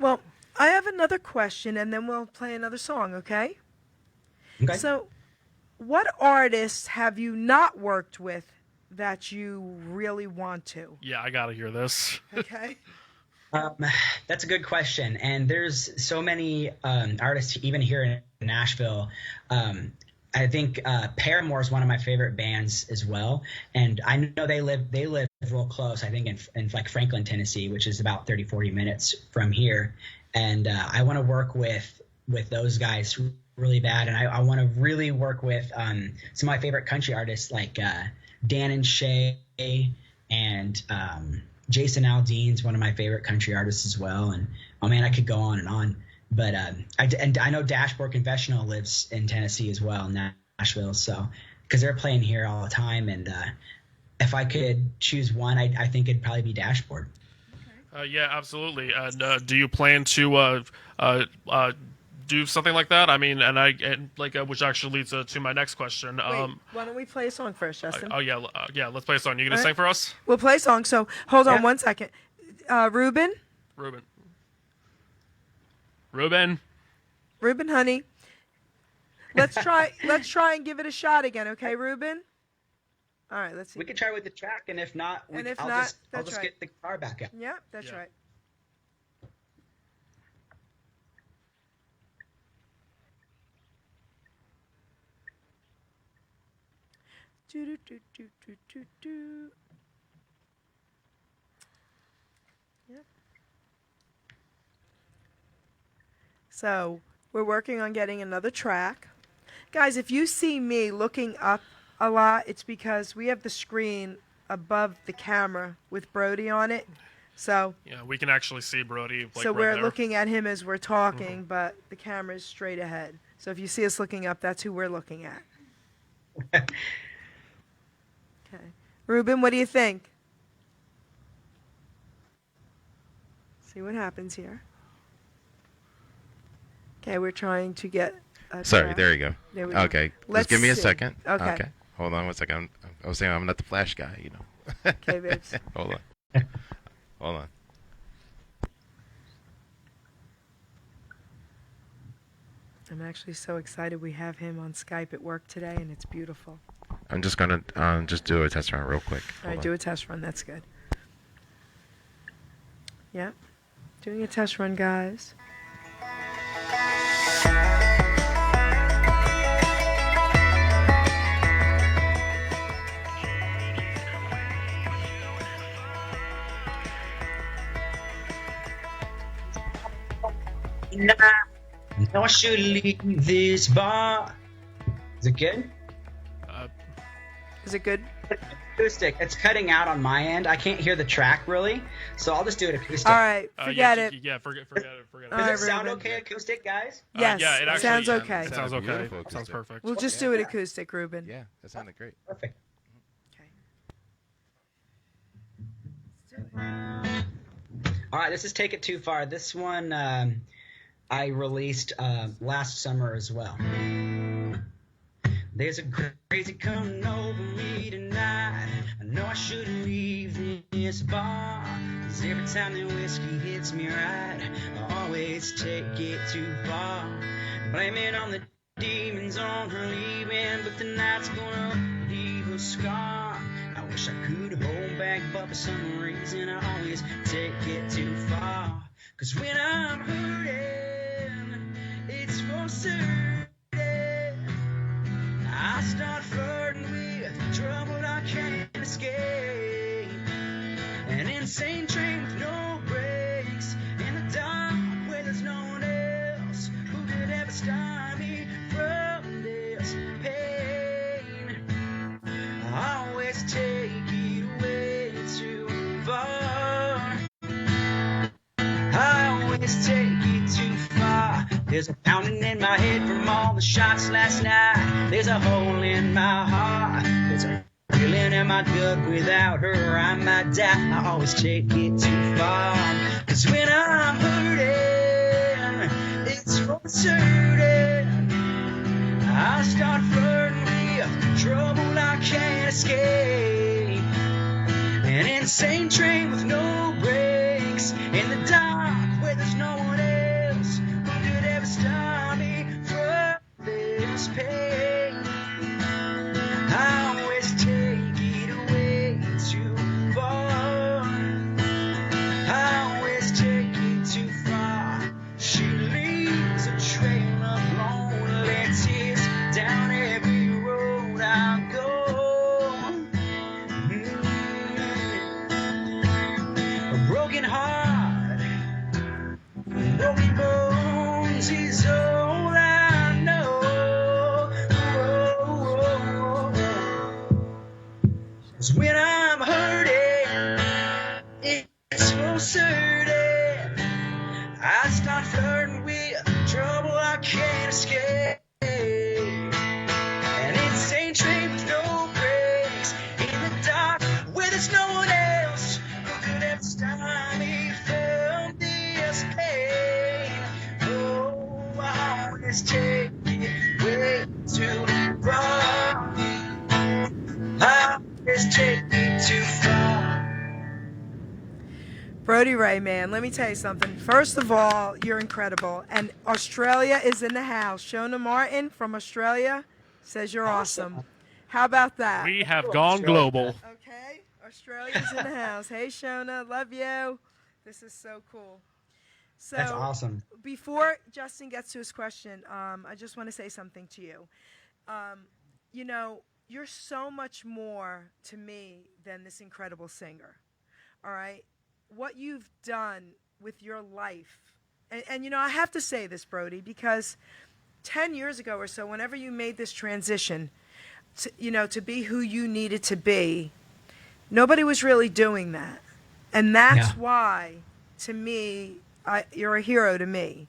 Well, I have another question, and then we'll play another song, okay? Okay. So what artists have you not worked with that you really want to? Yeah, I gotta hear this. Okay. That's a good question, and there's so many artists even here in Nashville. I think Paramore is one of my favorite bands as well, and I know they live real close. I think in like Franklin, Tennessee, which is about 30-40 minutes from here, and I want to work with those guys really bad, and I want to really work with some of my favorite country artists like Dan and Shay and Jason Aldean's one of my favorite country artists as well, and oh man, I could go on and on. But I know Dashboard Confessional lives in Tennessee as well, in Nashville, so because they're playing here all the time, and if I could choose one, I think it'd probably be Dashboard. Yeah, absolutely. And do you plan to do something like that? I mean, which actually leads to my next question. Wait, why don't we play a song first, Justin? Yeah. Let's play a song. You gonna sing for us? We'll play a song. So hold on 1 second. Ruben, honey. Let's try and give it a shot again, okay, Ruben? All right, let's see. We could try with the track, and if not, I'll just get the guitar back out. Yeah, that's right. Do do do do do do. Yep. So we're working on getting another track. Guys, if you see me looking up a lot, it's because we have the screen above the camera with Brody on it. So Yeah, we can actually see Brody. Like, so right we're there. looking at him as we're talking, but the camera is straight ahead. So if you see us looking up, that's who we're looking at. Okay. Ruben, what do you think? See what happens here. Okay, we're trying to get a Sorry, track. there you go. There we go. Okay, Let's just give me a see. second. Okay. Hold on one second. I was saying I'm not the flash guy, you know. Okay, babes. Hold on. Hold on. I'm actually so excited we have him on Skype at work today, and it's beautiful. I'm just gonna just do a test run real quick. All right, do a test run. That's good. Yep. Doing a test run, guys. No, I should leave this bar. Is it good? Is it good? Acoustic. It's cutting out on my end. I can't hear the track really, so I'll just do it acoustic. All right, forget it. Yeah, forget it. Does All it right, sound Ruben. okay acoustic, guys? Yes, yeah, it actually sounds okay. It sounds okay. Beautiful Sounds acoustic. perfect. We'll just do it acoustic, Ruben. Yeah, that sounded great. Perfect. All right, this is Take It Too Far. This one I released last summer as well. There's a crazy coming over me tonight. I know I shouldn't leave this bar, 'cause every time the whiskey hits me right, I always take it too far. Blame it on the demons on her leaving, but the night's gonna leave a scar. I wish I could hold back, but for some reason I always take it too far. 'Cause when I'm hurting, it's for certain I start flirting with trouble I can't escape. An insane train with no brakes, in the dark where there's no one else who could ever stop me from this pain. I always take it way too far. I always take it too far. There's a pounding in my head from all the shots last night. There's a hole in my heart. There's a feeling in my gut. Without her I might die. I always take it too far. 'Cause when I'm hurting, it's for certain I start flirting with trouble I can't escape. An insane train with no brakes, in the dark where there's no one else who could ever stop me from this pain. I always take it away too far. I always take it too far. She leaves a trail of lonely tears down every road I go. A broken heart, broken bones is all I know. 'Cause when I'm hurting, it's for certain I start flirting with trouble I can't escape. An insane train with no brakes, in the dark where there's no one else who could ever stop me from this pain. Oh, I always take it way too far. I always take it too far. Brody Ray, man, let me tell you something. First of all, you're incredible. And Australia is in the house. Shona Martin from Australia says you're awesome. How about that? We have gone global. Okay, Australia's in the house. Hey, Shona, love you. This is so cool. So, That's awesome. Before Justin gets to his question, I just want to say something to you. You know, you're so much more to me than this incredible singer. All right? What you've done with your life And I have to say this, Brody, because 10 years ago or so, whenever you made this transition, to be who you needed to be, nobody was really doing that. And that's why, to me, you're a hero to me.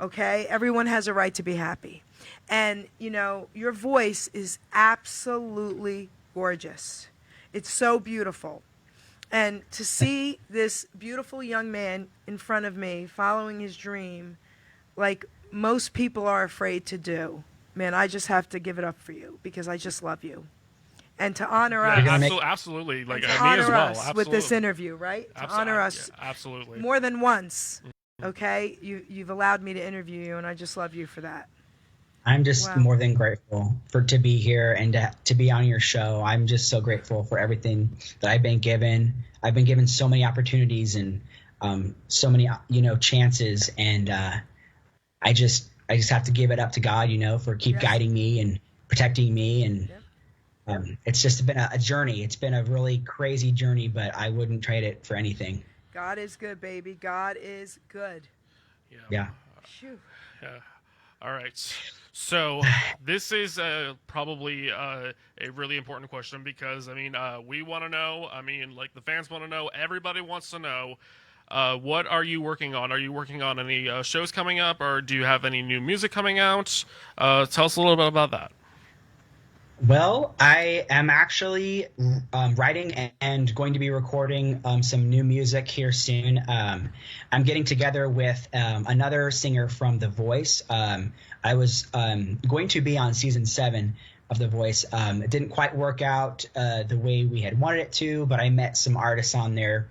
Okay? Everyone has a right to be happy. And, your voice is absolutely gorgeous. It's so beautiful. And to see this beautiful young man in front of me following his dream, like most people are afraid to do, man, I just have to give it up for you because I just love you. And to honor us, absolutely, like to me honor as well, us absolutely. with this interview, right? To honor us, absolutely, more than once. Okay, you've allowed me to interview you, and I just love you for that. I'm just more than grateful to be here and to be on your show. I'm just so grateful for everything that I've been given. I've been given so many opportunities and so many chances, and I just have to give it up to God, for guiding me and protecting me, and it's just been a journey. It's been a really crazy journey, but I wouldn't trade it for anything. God is good, baby. God is good. Yeah. Phew. Yeah. All right. So this is probably a really important question because, we want to know. Like the fans want to know. Everybody wants to know. What are you working on? Are you working on any shows coming up, or do you have any new music coming out? Tell us a little bit about that. Well, I am actually writing and going to be recording some new music here soon. I'm getting together with another singer from The Voice. I was going to be on season 7 of The Voice. It didn't quite work out the way we had wanted it to, but I met some artists on there.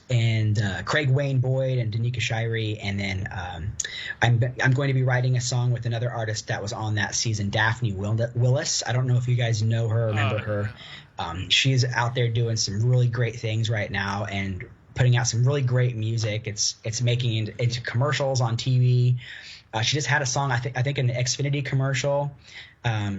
And Craig Wayne Boyd and Danica Shirey, and then I'm going to be writing a song with another artist that was on that season, Daphne Willis. I don't know if you guys know her, remember her. She's out there doing some really great things right now and putting out some really great music. It's making it into commercials on TV. She just had a song, I think an Xfinity commercial.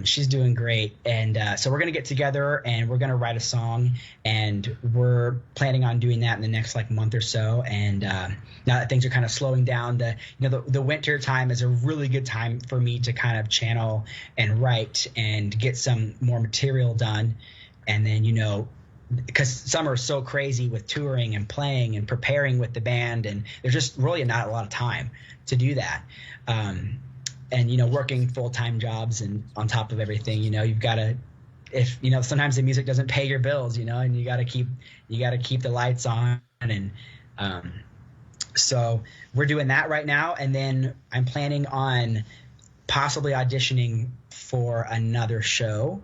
She's doing great, and so we're gonna get together and we're gonna write a song, and we're planning on doing that in the next month or so. And now that things are kind of slowing down, the winter time is a really good time for me to kind of channel and write and get some more material done. And then because summer is so crazy with touring and playing and preparing with the band, and there's just really not a lot of time to do that. And working full-time jobs and on top of everything, you've got to, if sometimes the music doesn't pay your bills, and you got to keep the lights on. And so we're doing that right now, and then I'm planning on possibly auditioning for another show,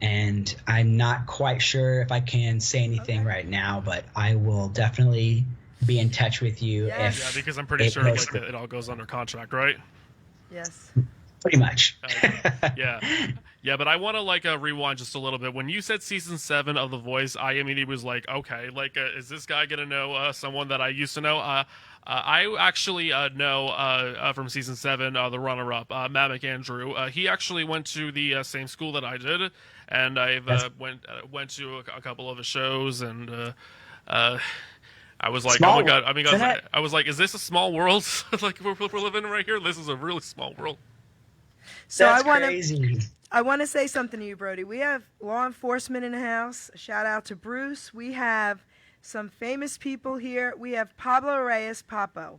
and I'm not quite sure if I can say anything right now, but I will definitely be in touch with you. Yes. Because I'm pretty sure it all goes under contract, right? Yes. Pretty much. Yeah, but I want to rewind just a little bit. When you said season 7 of The Voice, I immediately was like, okay, is this guy gonna know someone that I used to know? I actually know from season 7 the runner-up, Matt McAndrew. He actually went to the same school that I did, and I've went to a couple of his shows, and I was like, oh my god! I was like, is this a small world? We're living right here. This is a really small world. So That's crazy. I want to say something to you, Brody. We have law enforcement in the house. A shout out to Bruce. We have some famous people here. We have Pablo Reyes Papo,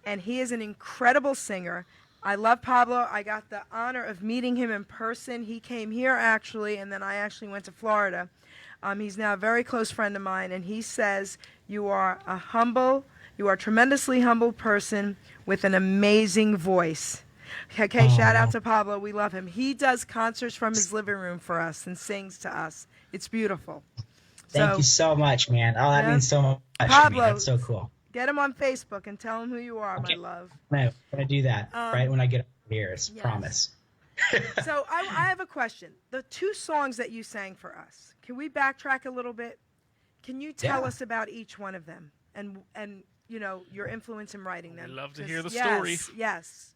and he is an incredible singer. I love Pablo. I got the honor of meeting him in person. He came here actually, and then I actually went to Florida. He's now a very close friend of mine, and he says you are a tremendously humble person with an amazing voice. Okay, shout out to Pablo. We love him. He does concerts from his living room for us and sings to us. It's beautiful. Thank you so much, man. Oh, that means so much Pablo, to me. That's so cool. Get him on Facebook and tell him who you are, my love. I'm going to do that right when I get up here. Promise. So I have a question. The 2 songs that you sang for us, can we backtrack a little bit? Can you tell us about each one of them and your influence in writing them? I'd love to hear the story. Yes.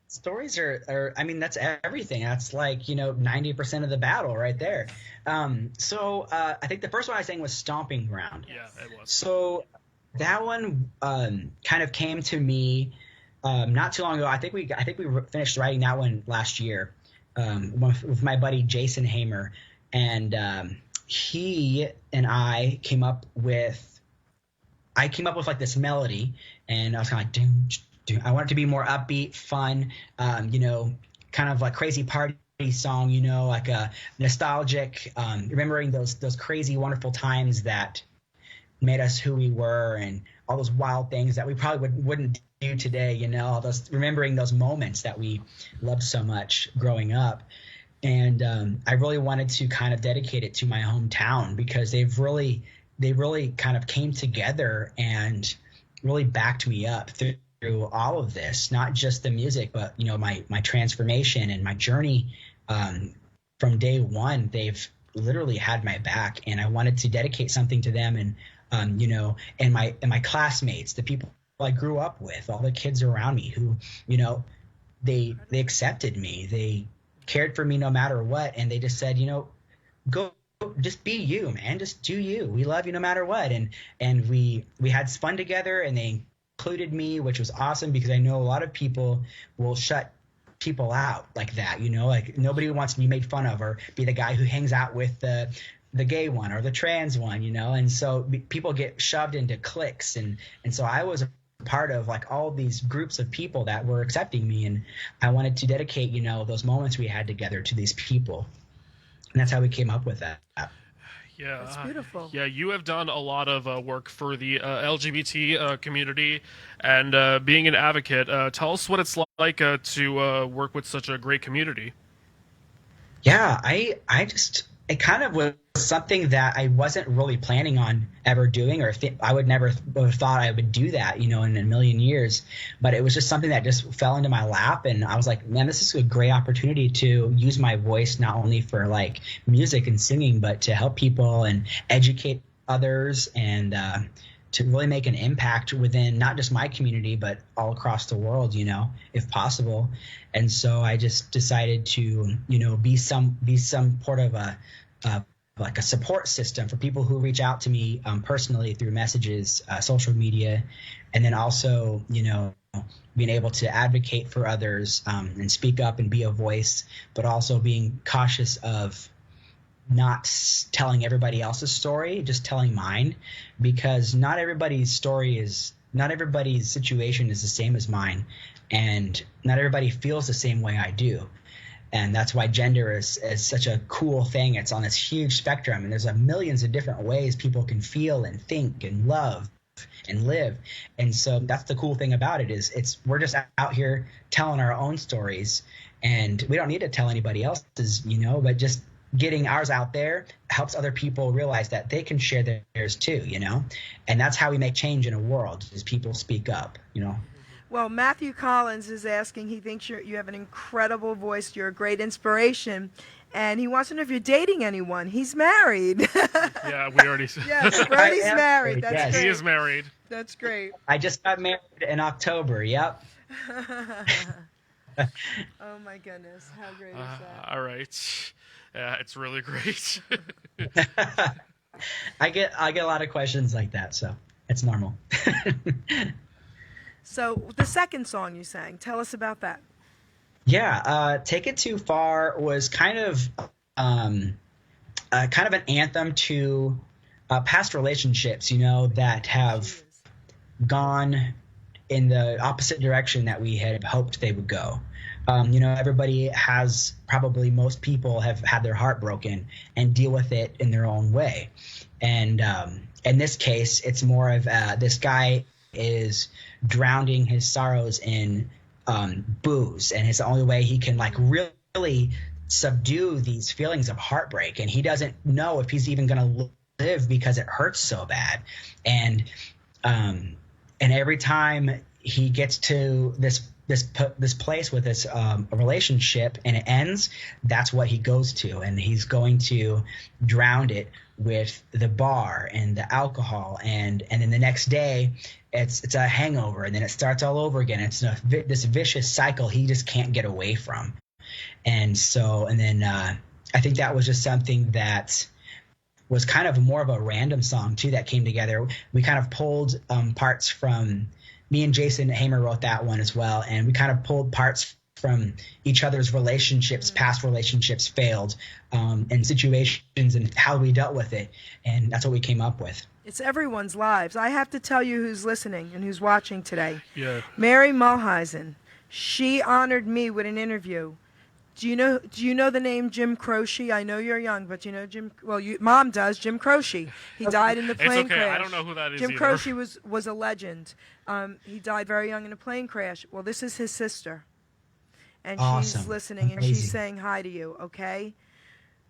Stories are that's everything. That's 90% of the battle right there. So I think the first one I sang was Stomping Ground. Yeah, it was. So that one kind of came to me not too long ago. I think we finished writing that one last year with my buddy Jason Hamer, and he and I came up with like this melody, and I was kind of like, I want it to be more upbeat, fun, kind of like crazy party song, like a nostalgic, remembering those crazy, wonderful times that made us who we were, and all those wild things that we probably wouldn't do today, all those, remembering those moments that we loved so much growing up. And I really wanted to kind of dedicate it to my hometown, because they really kind of came together and really backed me up through all of this, not just the music, but my transformation and my journey. From day one, they've literally had my back, and I wanted to dedicate something to them, and and my classmates, the people I grew up with, all the kids around me who, they accepted me, they cared for me no matter what, and they just said, go, just be you, man, just do you. We love you no matter what, and we had fun together, and they included me, which was awesome, because I know a lot of people will shut people out like that, like nobody wants to be made fun of or be the guy who hangs out with the gay one or the trans one, and so people get shoved into cliques, and so I was a part of like all these groups of people that were accepting me, and I wanted to dedicate those moments we had together to these people, and that's how we came up with that. Yeah, That's beautiful. Yeah, you have done a lot of work for the LGBT community, and being an advocate. Tell us what it's like to work with such a great community. Yeah, it kind of was something that I wasn't really planning on ever doing, or I would never have thought I would do that, in a million years. But it was just something that just fell into my lap, and I was like, man, this is a great opportunity to use my voice not only for like music and singing, but to help people and educate others, and to really make an impact within not just my community, but all across the world, if possible. And so I just decided to, be some sort of like a support system for people who reach out to me personally through messages, social media, and then also, being able to advocate for others and speak up and be a voice, but also being cautious of not telling everybody else's story, just telling mine, because not everybody's situation is the same as mine, and not everybody feels the same way I do. And that's why gender is such a cool thing. It's on this huge spectrum, and there's millions of different ways people can feel and think and love and live. And so that's the cool thing about it, is we're just out here telling our own stories, and we don't need to tell anybody else's, but just getting ours out there helps other people realize that they can share theirs too, and that's how we make change in a world, is people speak up, Well, Matthew Collins is asking, he thinks you have an incredible voice, you're a great inspiration, and he wants to know if you're dating anyone. He's married. Yeah, we already said. Yes, Brody's married. That's yes. great. He is married. That's great. I just got married in October. Yep. Oh my goodness, how great is that? All right. Yeah, it's really great. I get a lot of questions like that, so it's normal. So the second song you sang, tell us about that. Yeah, Take It Too Far was kind of an anthem to past relationships, that have gone in the opposite direction that we had hoped they would go. Everybody has, probably most people have had their heart broken and deal with it in their own way. And in this case, it's more of this guy is drowning his sorrows in booze, and it's the only way he can like really subdue these feelings of heartbreak, and he doesn't know if he's even going to live because it hurts so bad. And every time he gets to this place with this relationship and it ends, that's what he goes to, and he's going to drown it with the bar and the alcohol, and then the next day it's a hangover, and then it starts all over again. It's this vicious cycle he just can't get away from. And then I think that was just something that was kind of more of a random song too that came together. We kind of pulled parts from me and Jason Hamer wrote that one as well, and we kind of pulled parts from each other's relationships, past relationships failed, and situations and how we dealt with it, and that's what we came up with. It's everyone's lives. I have to tell you who's listening and who's watching today. Yeah. Mary Mulheisen. She honored me with an interview. Do you know the name Jim Croce? I know you're young, but you know Jim. Well, Mom does. Jim Croce. He died in the plane It's okay. crash. I don't know who that is Jim either. Croce was a legend. He died very young in a plane crash. Well, this is his sister, and Awesome. she's listening and Amazing. she's saying hi to you. Okay.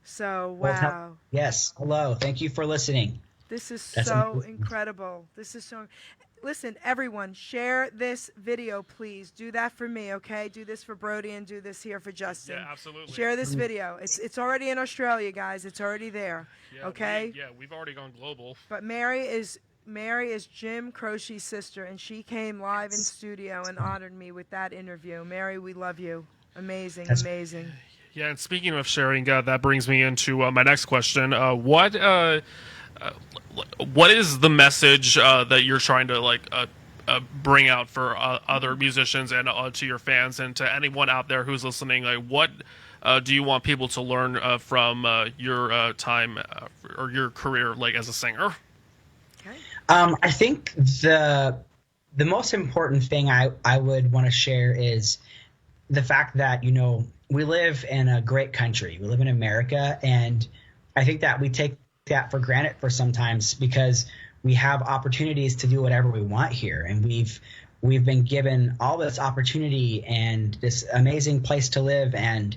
So Well, wow. yes. Hello. Thank you for listening. This is That's so amazing. incredible. This is so. Listen, everyone, share this video, please. Do that for me, okay? Do this for Brody and do this here for Justin. Yeah, absolutely. Share this video. It's already in Australia, guys. It's already there, Yeah, okay? we've already gone global. But Mary is Jim Croce's sister, and she came live in studio and honored me with that interview. Mary, we love you. Amazing, amazing. Yeah, and speaking of sharing, that brings me into my next question. What is the message that you're trying to bring out for other musicians and to your fans and to anyone out there who's listening? Like, what do you want people to learn from your time or your career, like as a singer? Okay. I think the most important thing I would want to share is the fact that, you know, we live in a great country. We live in America, and I think that we take that for granted for sometimes because we have opportunities to do whatever we want here, and we've been given all this opportunity and this amazing place to live, and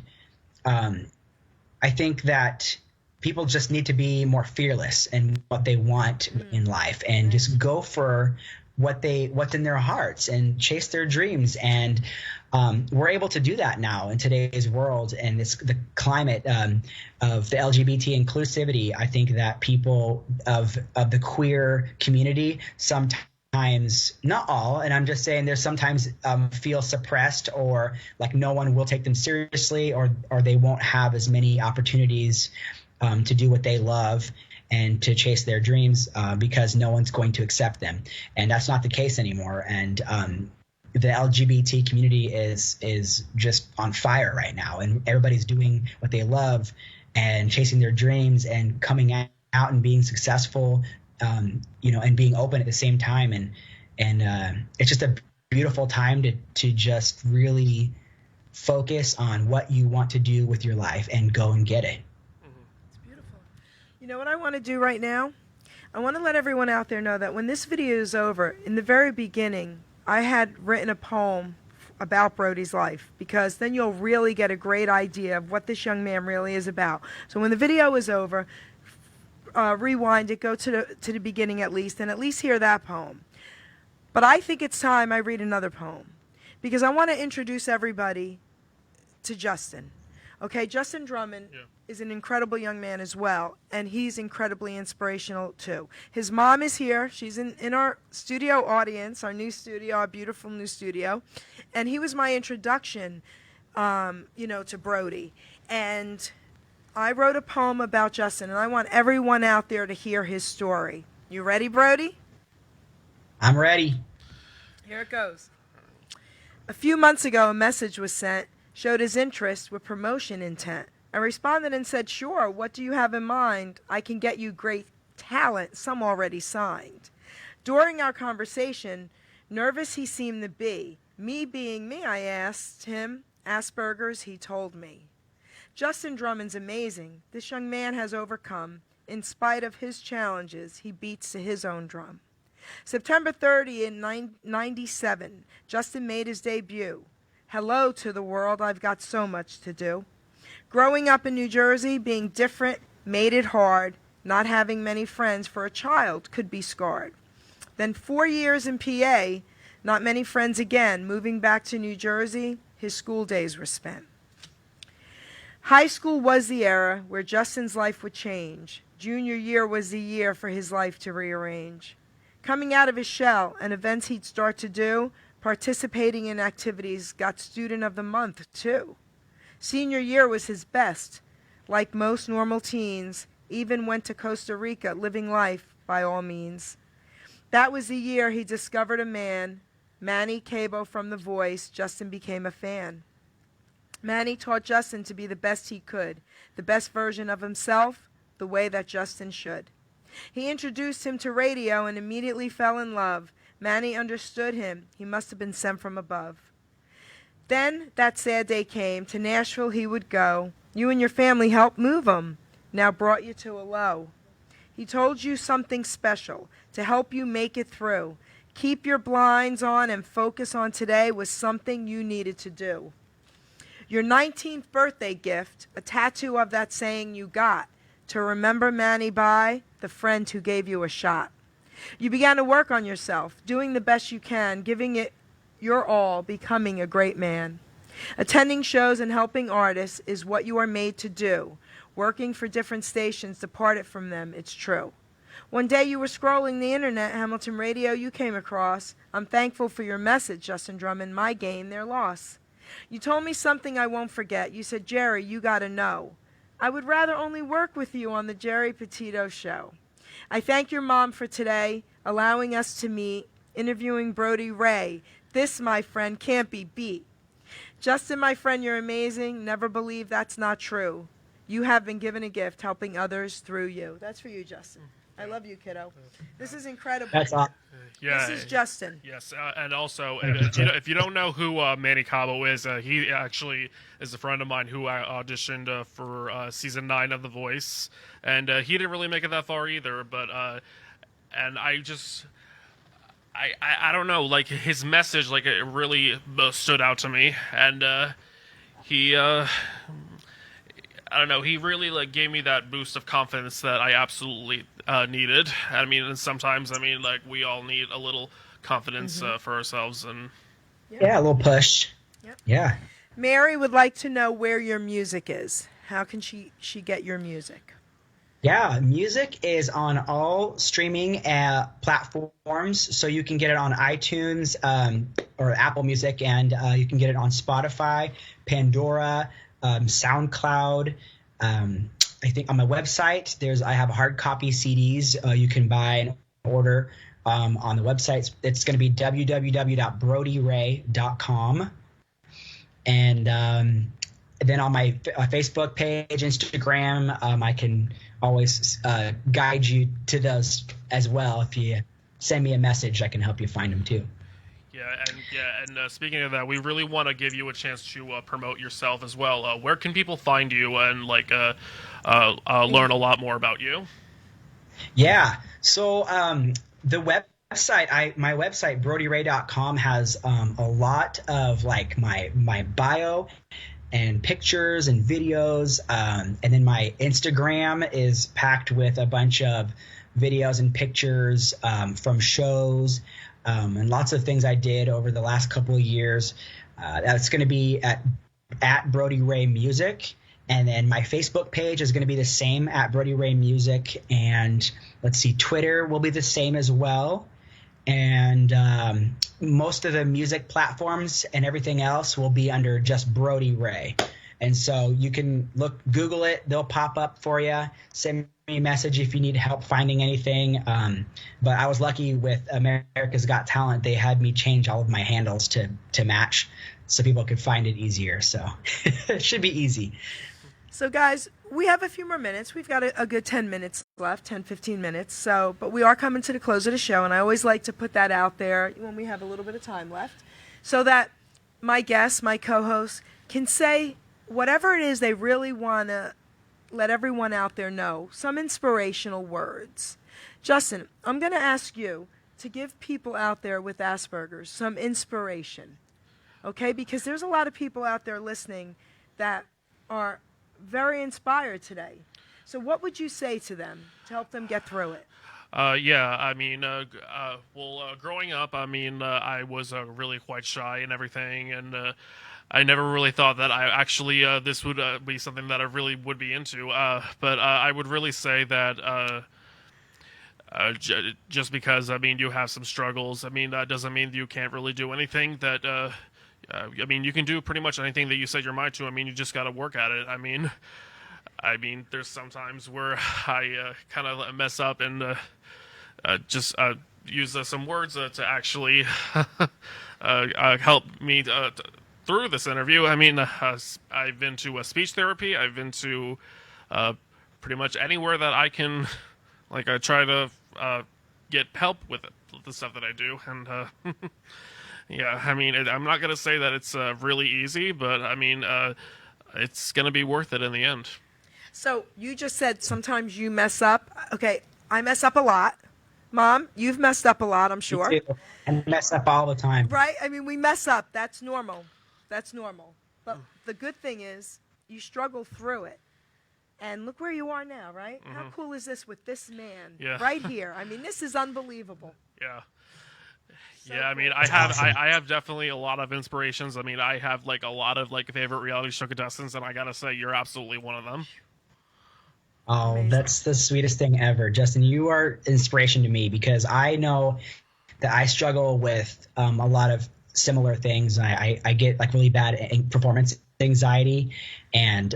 I think that people just need to be more fearless in what they want in life and just go for what's in their hearts and chase their dreams. And we're able to do that now in today's world and the climate of the LGBT inclusivity. I think that people of the queer community sometimes, not all, and I'm just saying there's sometimes feel suppressed or like no one will take them seriously, or they won't have as many opportunities to do what they love and to chase their dreams because no one's going to accept them. And that's not the case anymore. And the LGBT community is just on fire right now, and everybody's doing what they love and chasing their dreams and coming out and being successful, you know, and being open at the same time. And it's just a beautiful time to just really focus on what you want to do with your life and go and get it. It's beautiful. You know what I want to do right now? I want to let everyone out there know that when this video is over, in the very beginning, I had written a poem about Brody's life, because then you'll really get a great idea of what this young man really is about. So when the video is over, rewind it, go to the beginning at least, and at least hear that poem. But I think it's time I read another poem, because I want to introduce everybody to Justin. Okay, Justin Drummond is an incredible young man as well, and he's incredibly inspirational too. His mom is here. She's in our studio audience, our new studio, our beautiful new studio, and he was my introduction, you know, to Brody. And I wrote a poem about Justin, and I want everyone out there to hear his story. You ready, Brody? I'm ready. Here it goes. A few months ago, a message was sent, showed his interest with promotion intent. I responded and said, sure, what do you have in mind? I can get you great talent, some already signed. During our conversation, nervous he seemed to be. Me being me, I asked him. Asperger's, he told me. Justin Drummond's amazing. This young man has overcome. In spite of his challenges, he beats to his own drum. September 30 in 97, Justin made his debut. Hello to the world, I've got so much to do. Growing up in New Jersey, being different made it hard. Not having many friends for a child could be scarred. Then 4 years in PA, not many friends again. Moving back to New Jersey, his school days were spent. High school was the era where Justin's life would change. Junior year was the year for his life to rearrange. Coming out of his shell and events he'd start to do, participating in activities, got Student of the Month, too. Senior year was his best. Like most normal teens, even went to Costa Rica, living life by all means. That was the year he discovered a man, Manny Cabo from The Voice. Justin became a fan. Manny taught Justin to be the best he could, the best version of himself, the way that Justin should. He introduced him to radio and immediately fell in love. Manny understood him. He must have been sent from above. Then that sad day came. To Nashville he would go. You and your family helped move him, now brought you to a low. He told you something special to help you make it through. Keep your blinds on and focus on today was something you needed to do. Your 19th birthday gift, a tattoo of that saying you got, to remember Manny by, the friend who gave you a shot. You began to work on yourself, doing the best you can, giving it your all, becoming a great man. Attending shows and helping artists is what you are made to do. Working for different stations, departed from them, it's true. One day you were scrolling the internet, Hamilton Radio you came across. I'm thankful for your message, Justin Drummond, my gain, their loss. You told me something I won't forget. You said, Jerry, you gotta know. I would rather only work with you on the Jerry Petito Show. I thank your mom for today, allowing us to meet, interviewing Brody Ray. This, my friend, can't be beat. Justin, my friend, you're amazing. Never believe that's not true. You have been given a gift, helping others through you. That's for you, Justin. I love you, kiddo. This is incredible. That's awesome. Yeah. This is Justin. Yes, and also, if you don't know who Manny Cabo is, he actually is a friend of mine who I auditioned for season 9 of The Voice, and he didn't really make it that far either. But and I just, I don't know, like his message, like it really stood out to me, and he. I don't know. He really like gave me that boost of confidence that I absolutely needed. I mean, and sometimes like we all need a little confidence for ourselves, and Yeah, a little push. Yep. Yeah. Mary would like to know where your music is. How can she get your music? Yeah, music is on all streaming platforms, so you can get it on iTunes or Apple Music, and you can get it on Spotify, Pandora, SoundCloud. I think on my website, I have hard copy CDs you can buy and order on the website. It's going to be www.brodyray.com. And then on my Facebook page, Instagram, I can always guide you to those as well. If you send me a message, I can help you find them too. And speaking of that, we really want to give you a chance to promote yourself as well. Where can people find you and learn a lot more about you? Yeah, so the website, my website brodyray.com has a lot of like my bio and pictures and videos, and then my Instagram is packed with a bunch of videos and pictures from shows. And lots of things I did over the last couple of years. That's going to be at Brody Ray Music. And then my Facebook page is going to be the same, at Brody Ray Music. And let's see, Twitter will be the same as well. And most of the music platforms and everything else will be under just Brody Ray. And so you can Google it. They'll pop up for you. Send me a message if you need help finding anything. But I was lucky with America's Got Talent. They had me change all of my handles to match so people could find it easier. So it should be easy. So, guys, we have a few more minutes. We've got a good 10 minutes left, 10, 15 minutes. But we are coming to the close of the show, and I always like to put that out there when we have a little bit of time left so that my guests, my co-hosts, can say whatever it is they really want to let everyone out there know, some inspirational words. Justin, I'm going to ask you to give people out there with Asperger's some inspiration, okay? Because there's a lot of people out there listening that are very inspired today. So what would you say to them to help them get through it? Growing up, I was really quite shy and everything, and I never really thought that I actually this would be something that I really would be into. But I would really say that just because you have some struggles, that doesn't mean that you can't really do anything. That you can do pretty much anything that you set your mind to. You just got to work at it. I mean, there's sometimes where I kind of mess up and just use some words to actually help me through this interview. I mean, I've been to speech therapy. I've been to pretty much anywhere that I can, like, I try to get help with it, the stuff that I do. And yeah, I mean, I'm not going to say that it's really easy, but I mean, it's going to be worth it in the end. So you just said sometimes you mess up. Okay, I mess up a lot. Mom, you've messed up a lot, I'm sure. Me too. And mess up all the time. Right? I mean, we mess up. That's normal. That's normal. But the good thing is you struggle through it. And look where you are now, right? How cool is this with this man right here? I mean, this is unbelievable. Yeah. So yeah, I mean, cool. I have definitely a lot of inspirations. I mean, I have like a lot of like favorite reality show contestants, and I gotta say, you're absolutely one of them. Oh, Amazing. That's the sweetest thing ever. Justin, you are inspiration to me because I know that I struggle with a lot of similar things. I get like really bad performance anxiety, and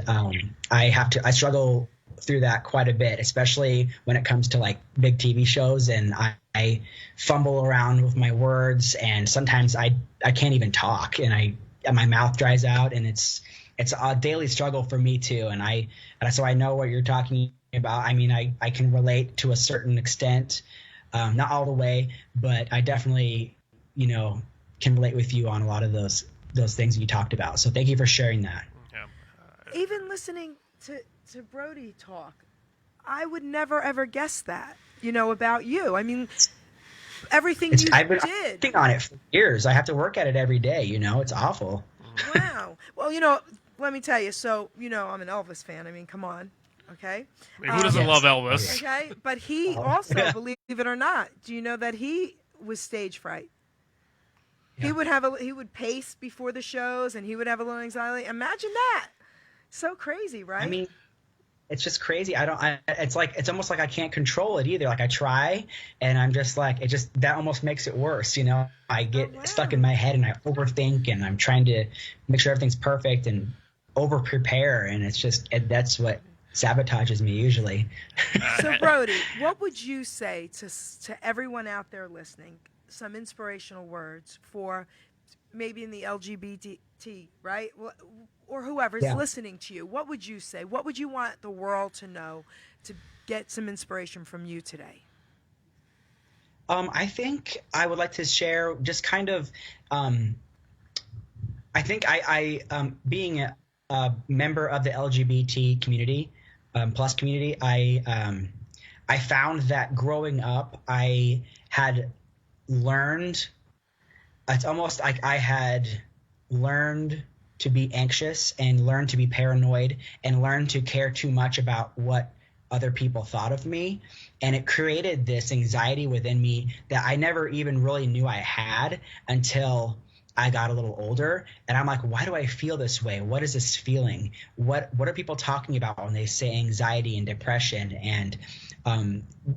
I struggle through that quite a bit, especially when it comes to like big TV shows, and I fumble around with my words, and sometimes I can't even talk, and my mouth dries out, and it's a daily struggle for me too. And so I know what you're talking about. I mean, I can relate to a certain extent, not all the way, but I definitely, can relate with you on a lot of those things you talked about. So thank you for sharing that. Yeah. Even listening to Brody talk, I would never ever guess that, about you. I mean, everything I've been did. working on it for years. I have to work at it every day. It's awful. Wow. Well, let me tell you. So, I'm an Elvis fan. I mean, come on. Okay. I mean, who doesn't love Elvis? Okay. But he also, believe it or not, do you know that he was stage fright? Yeah. He would pace before the shows, and he would have a little anxiety. Imagine that. So crazy, right? I mean, it's just crazy. It's almost like I can't control it either. Like I try, and I'm just like, that almost makes it worse. I get stuck in my head, and I overthink, and I'm trying to make sure everything's perfect and over prepare. And that's what sabotages me usually. So Brody, what would you say to everyone out there listening? Some inspirational words for maybe in the LGBT, right? Or whoever's listening to you. What would you say? What would you want the world to know to get some inspiration from you today? I think I would like to share just kind of, I think being a member of the LGBT community, plus community, I found that growing up, I had learned, it's almost like I had learned to be anxious and learned to be paranoid and learned to care too much about what other people thought of me. And it created this anxiety within me that I never even really knew I had until I got a little older. And I'm like, why do I feel this way? What is this feeling? What are people talking about when they say anxiety and depression? And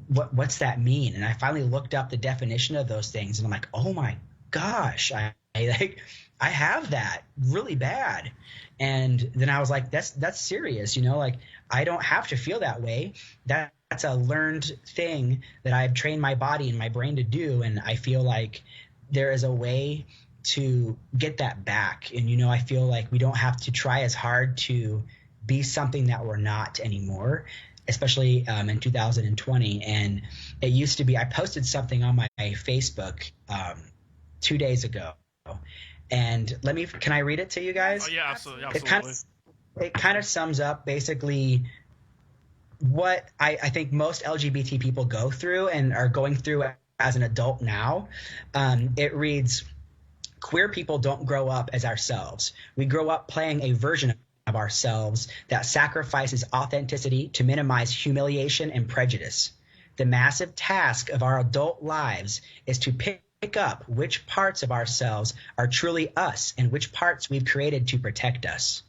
what's that mean? And I finally looked up the definition of those things, and I'm like, oh my gosh, I have that really bad. And then I was like, that's serious, like I don't have to feel that way. That's a learned thing that I've trained my body and my brain to do. And I feel like there is a way to get that back. And, I feel like we don't have to try as hard to be something that we're not anymore, especially in 2020. And it used to be, I posted something on my Facebook 2 days ago. And can I read it to you guys? Oh, yeah, absolutely. It kind of sums up basically what I think most LGBT people go through and are going through as an adult now. It reads, queer people don't grow up as ourselves. We grow up playing a version of ourselves that sacrifices authenticity to minimize humiliation and prejudice. The massive task of our adult lives is to pick up which parts of ourselves are truly us and which parts we've created to protect us.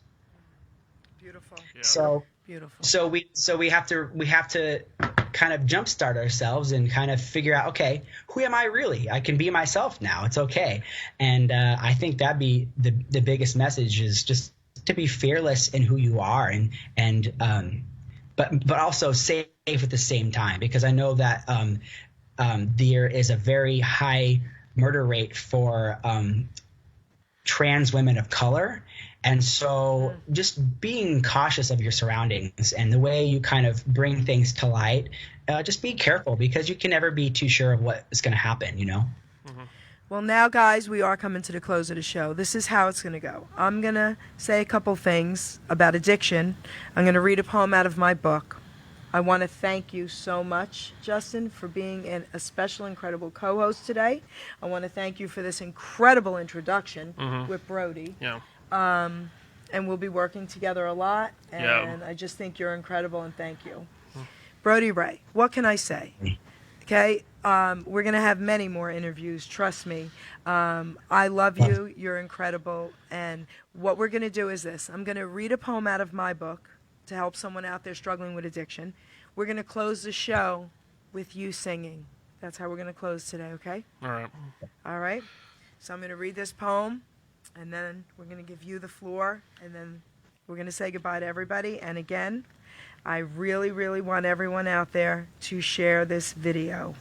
Beautiful. Yeah. So beautiful. So we have to kind of jumpstart ourselves and kind of figure out, okay, who am I really? I can be myself now. It's okay. And I think that'd be the biggest message, is just to be fearless in who you are, but also safe at the same time, because I know that there is a very high murder rate for trans women of color. And so just being cautious of your surroundings and the way you kind of bring things to light, just be careful, because you can never be too sure of what is going to happen, you know? Mm-hmm. Well, now, guys, we are coming to the close of the show. This is how it's going to go. I'm going to say a couple things about addiction. I'm going to read a poem out of my book. I want to thank you so much, Justin, for being a special, incredible co-host today. I want to thank you for this incredible introduction with Brody. Yeah. And we'll be working together a lot, and I just think you're incredible, and thank you. Brody Ray, what can I say? Okay, we're going to have many more interviews, trust me. I love you, you're incredible, and what we're going to do is this. I'm going to read a poem out of my book to help someone out there struggling with addiction. We're going to close the show with you singing. That's how we're going to close today, okay? All right. All right, so I'm going to read this poem, and then we're going to give you the floor, and then we're going to say goodbye to everybody. And again, I really, really want everyone out there to share this video.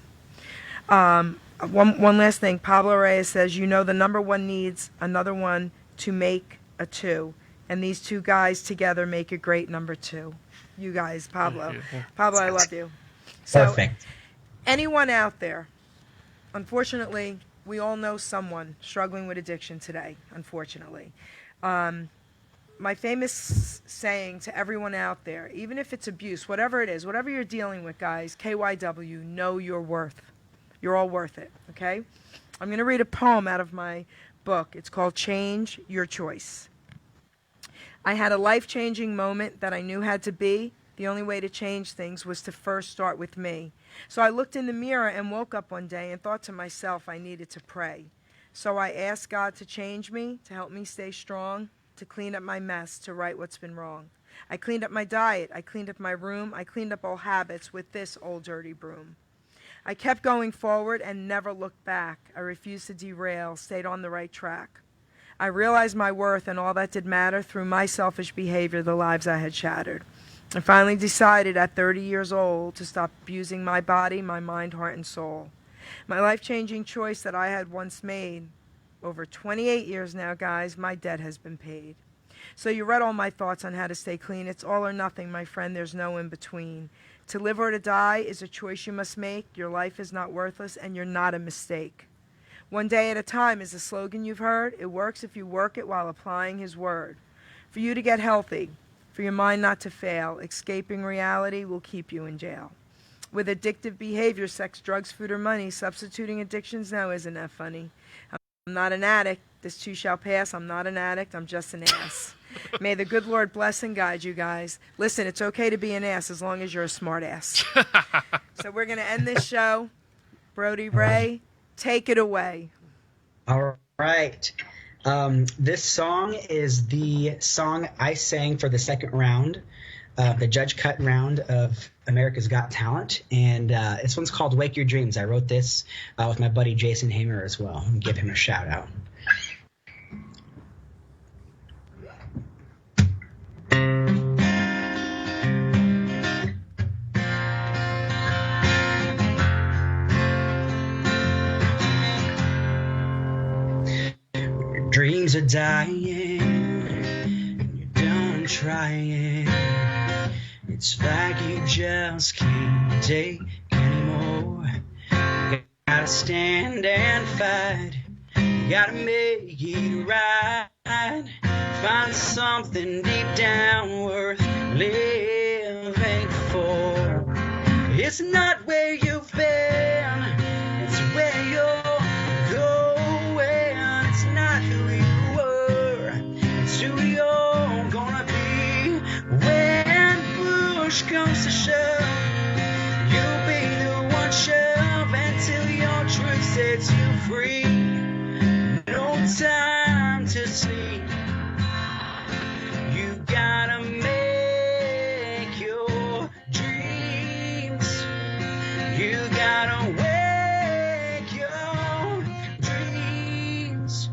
One last thing. Pablo Reyes says, you know the number one needs another one to make a two. And these two guys together make a great number two. You guys, Pablo. Pablo, I love you. So, Perfect. Anyone out there, unfortunately, we all know someone struggling with addiction today, unfortunately. My famous saying to everyone out there, even if it's abuse, whatever it is, whatever you're dealing with, guys, KYW, know your worth. You're all worth it, okay? I'm going to read a poem out of my book. It's called Change Your Choice. I had a life-changing moment that I knew had to be. The only way to change things was to first start with me. So I looked in the mirror and woke up one day and thought to myself I needed to pray. So I asked God to change me, to help me stay strong, to clean up my mess, to right what's been wrong. I cleaned up my diet, I cleaned up my room, I cleaned up all habits with this old dirty broom. I kept going forward and never looked back. I refused to derail, stayed on the right track. I realized my worth and all that did matter through my selfish behavior, the lives I had shattered. I finally decided at 30 years old to stop abusing my body, my mind, heart, and soul. My life-changing choice that I had once made, over 28 years now, guys, my debt has been paid. So you read all my thoughts on how to stay clean. It's all or nothing, my friend. There's no in between. To live or to die is a choice you must make. Your life is not worthless, and you're not a mistake. One day at a time is a slogan you've heard. It works if you work it while applying his word. For you to get healthy, for your mind not to fail, escaping reality will keep you in jail. With addictive behavior, sex, drugs, food, or money, substituting addictions now isn't that funny. I'm not an addict. This too shall pass. I'm not an addict. I'm just an ass. May the good Lord bless and guide you guys. Listen, it's okay to be an ass as long as you're a smart ass. So we're going to end this show. Brody Ray, take it away. All right. This song is the song I sang for the second round, the judge cut round of America's Got Talent. And this one's called Wake Your Dreams. I wrote this with my buddy Jason Hamer as well. I'll give him a shout out. Dreams are dying, and you're done trying. It's like you just can't take anymore. You gotta stand and fight. You gotta make it right. Find something deep down worth living for. It's not where you've been, it's where you're going. It's not who you were, it's who you're gonna be. When push comes to shove, you'll be the one shove until your truth sets you free. No time to sleep. You gotta make your dreams. You gotta wake your dreams.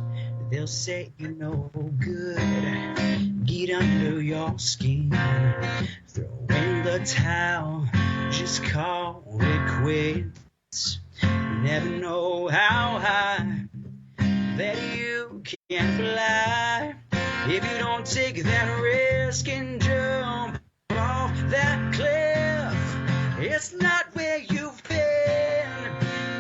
They'll say you're no good. get under your skin. Throw in the towel, just call it quits. You never know how high that you can fly if you don't take that risk and jump off that cliff. It's not where you've been,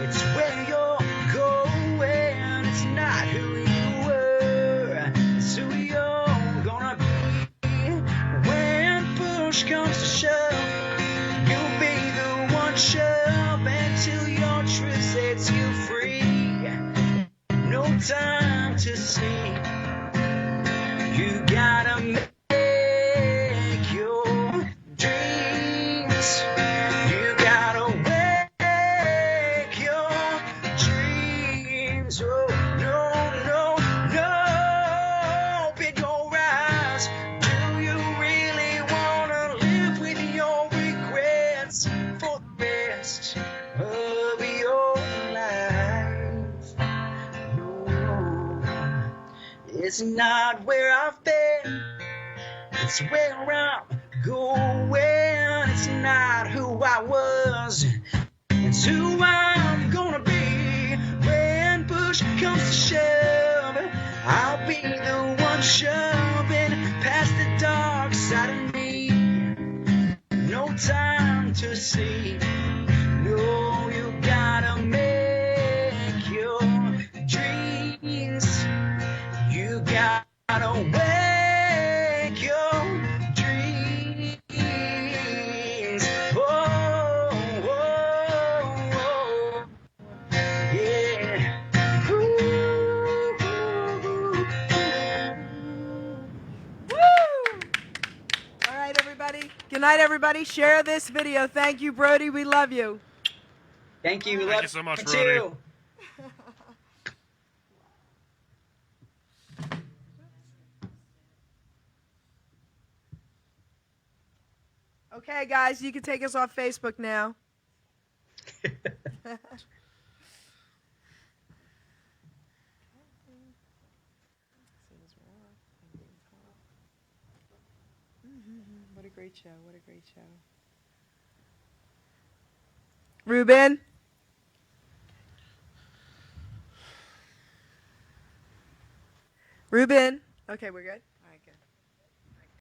it's where you're going. It's not who you were, it's who you're gonna be. When push comes to shove, you'll be the one shove until your truth sets you free. No time to sleep, you gotta make your dreams. You gotta wake your dreams. Oh, no, open your eyes. Do you really wanna live with your regrets for the rest of your life? No, it's not where I've been, it's where I'm going. It's not who I was, it's who I'm gonna be. When push comes to shove, I'll be the one shoving past the dark side of me. No time to see, no, you gotta make your dreams. You gotta wake your dreams. Oh, yeah. Ooh. Woo! All right, everybody. Good night, everybody. Share this video. Thank you, Brody. We love you. Thank you. Thank Love you so much, you Brody. too. Okay, guys, you can take us off Facebook now. What a great show. What a great show. Ruben? Ruben? Okay, we're good.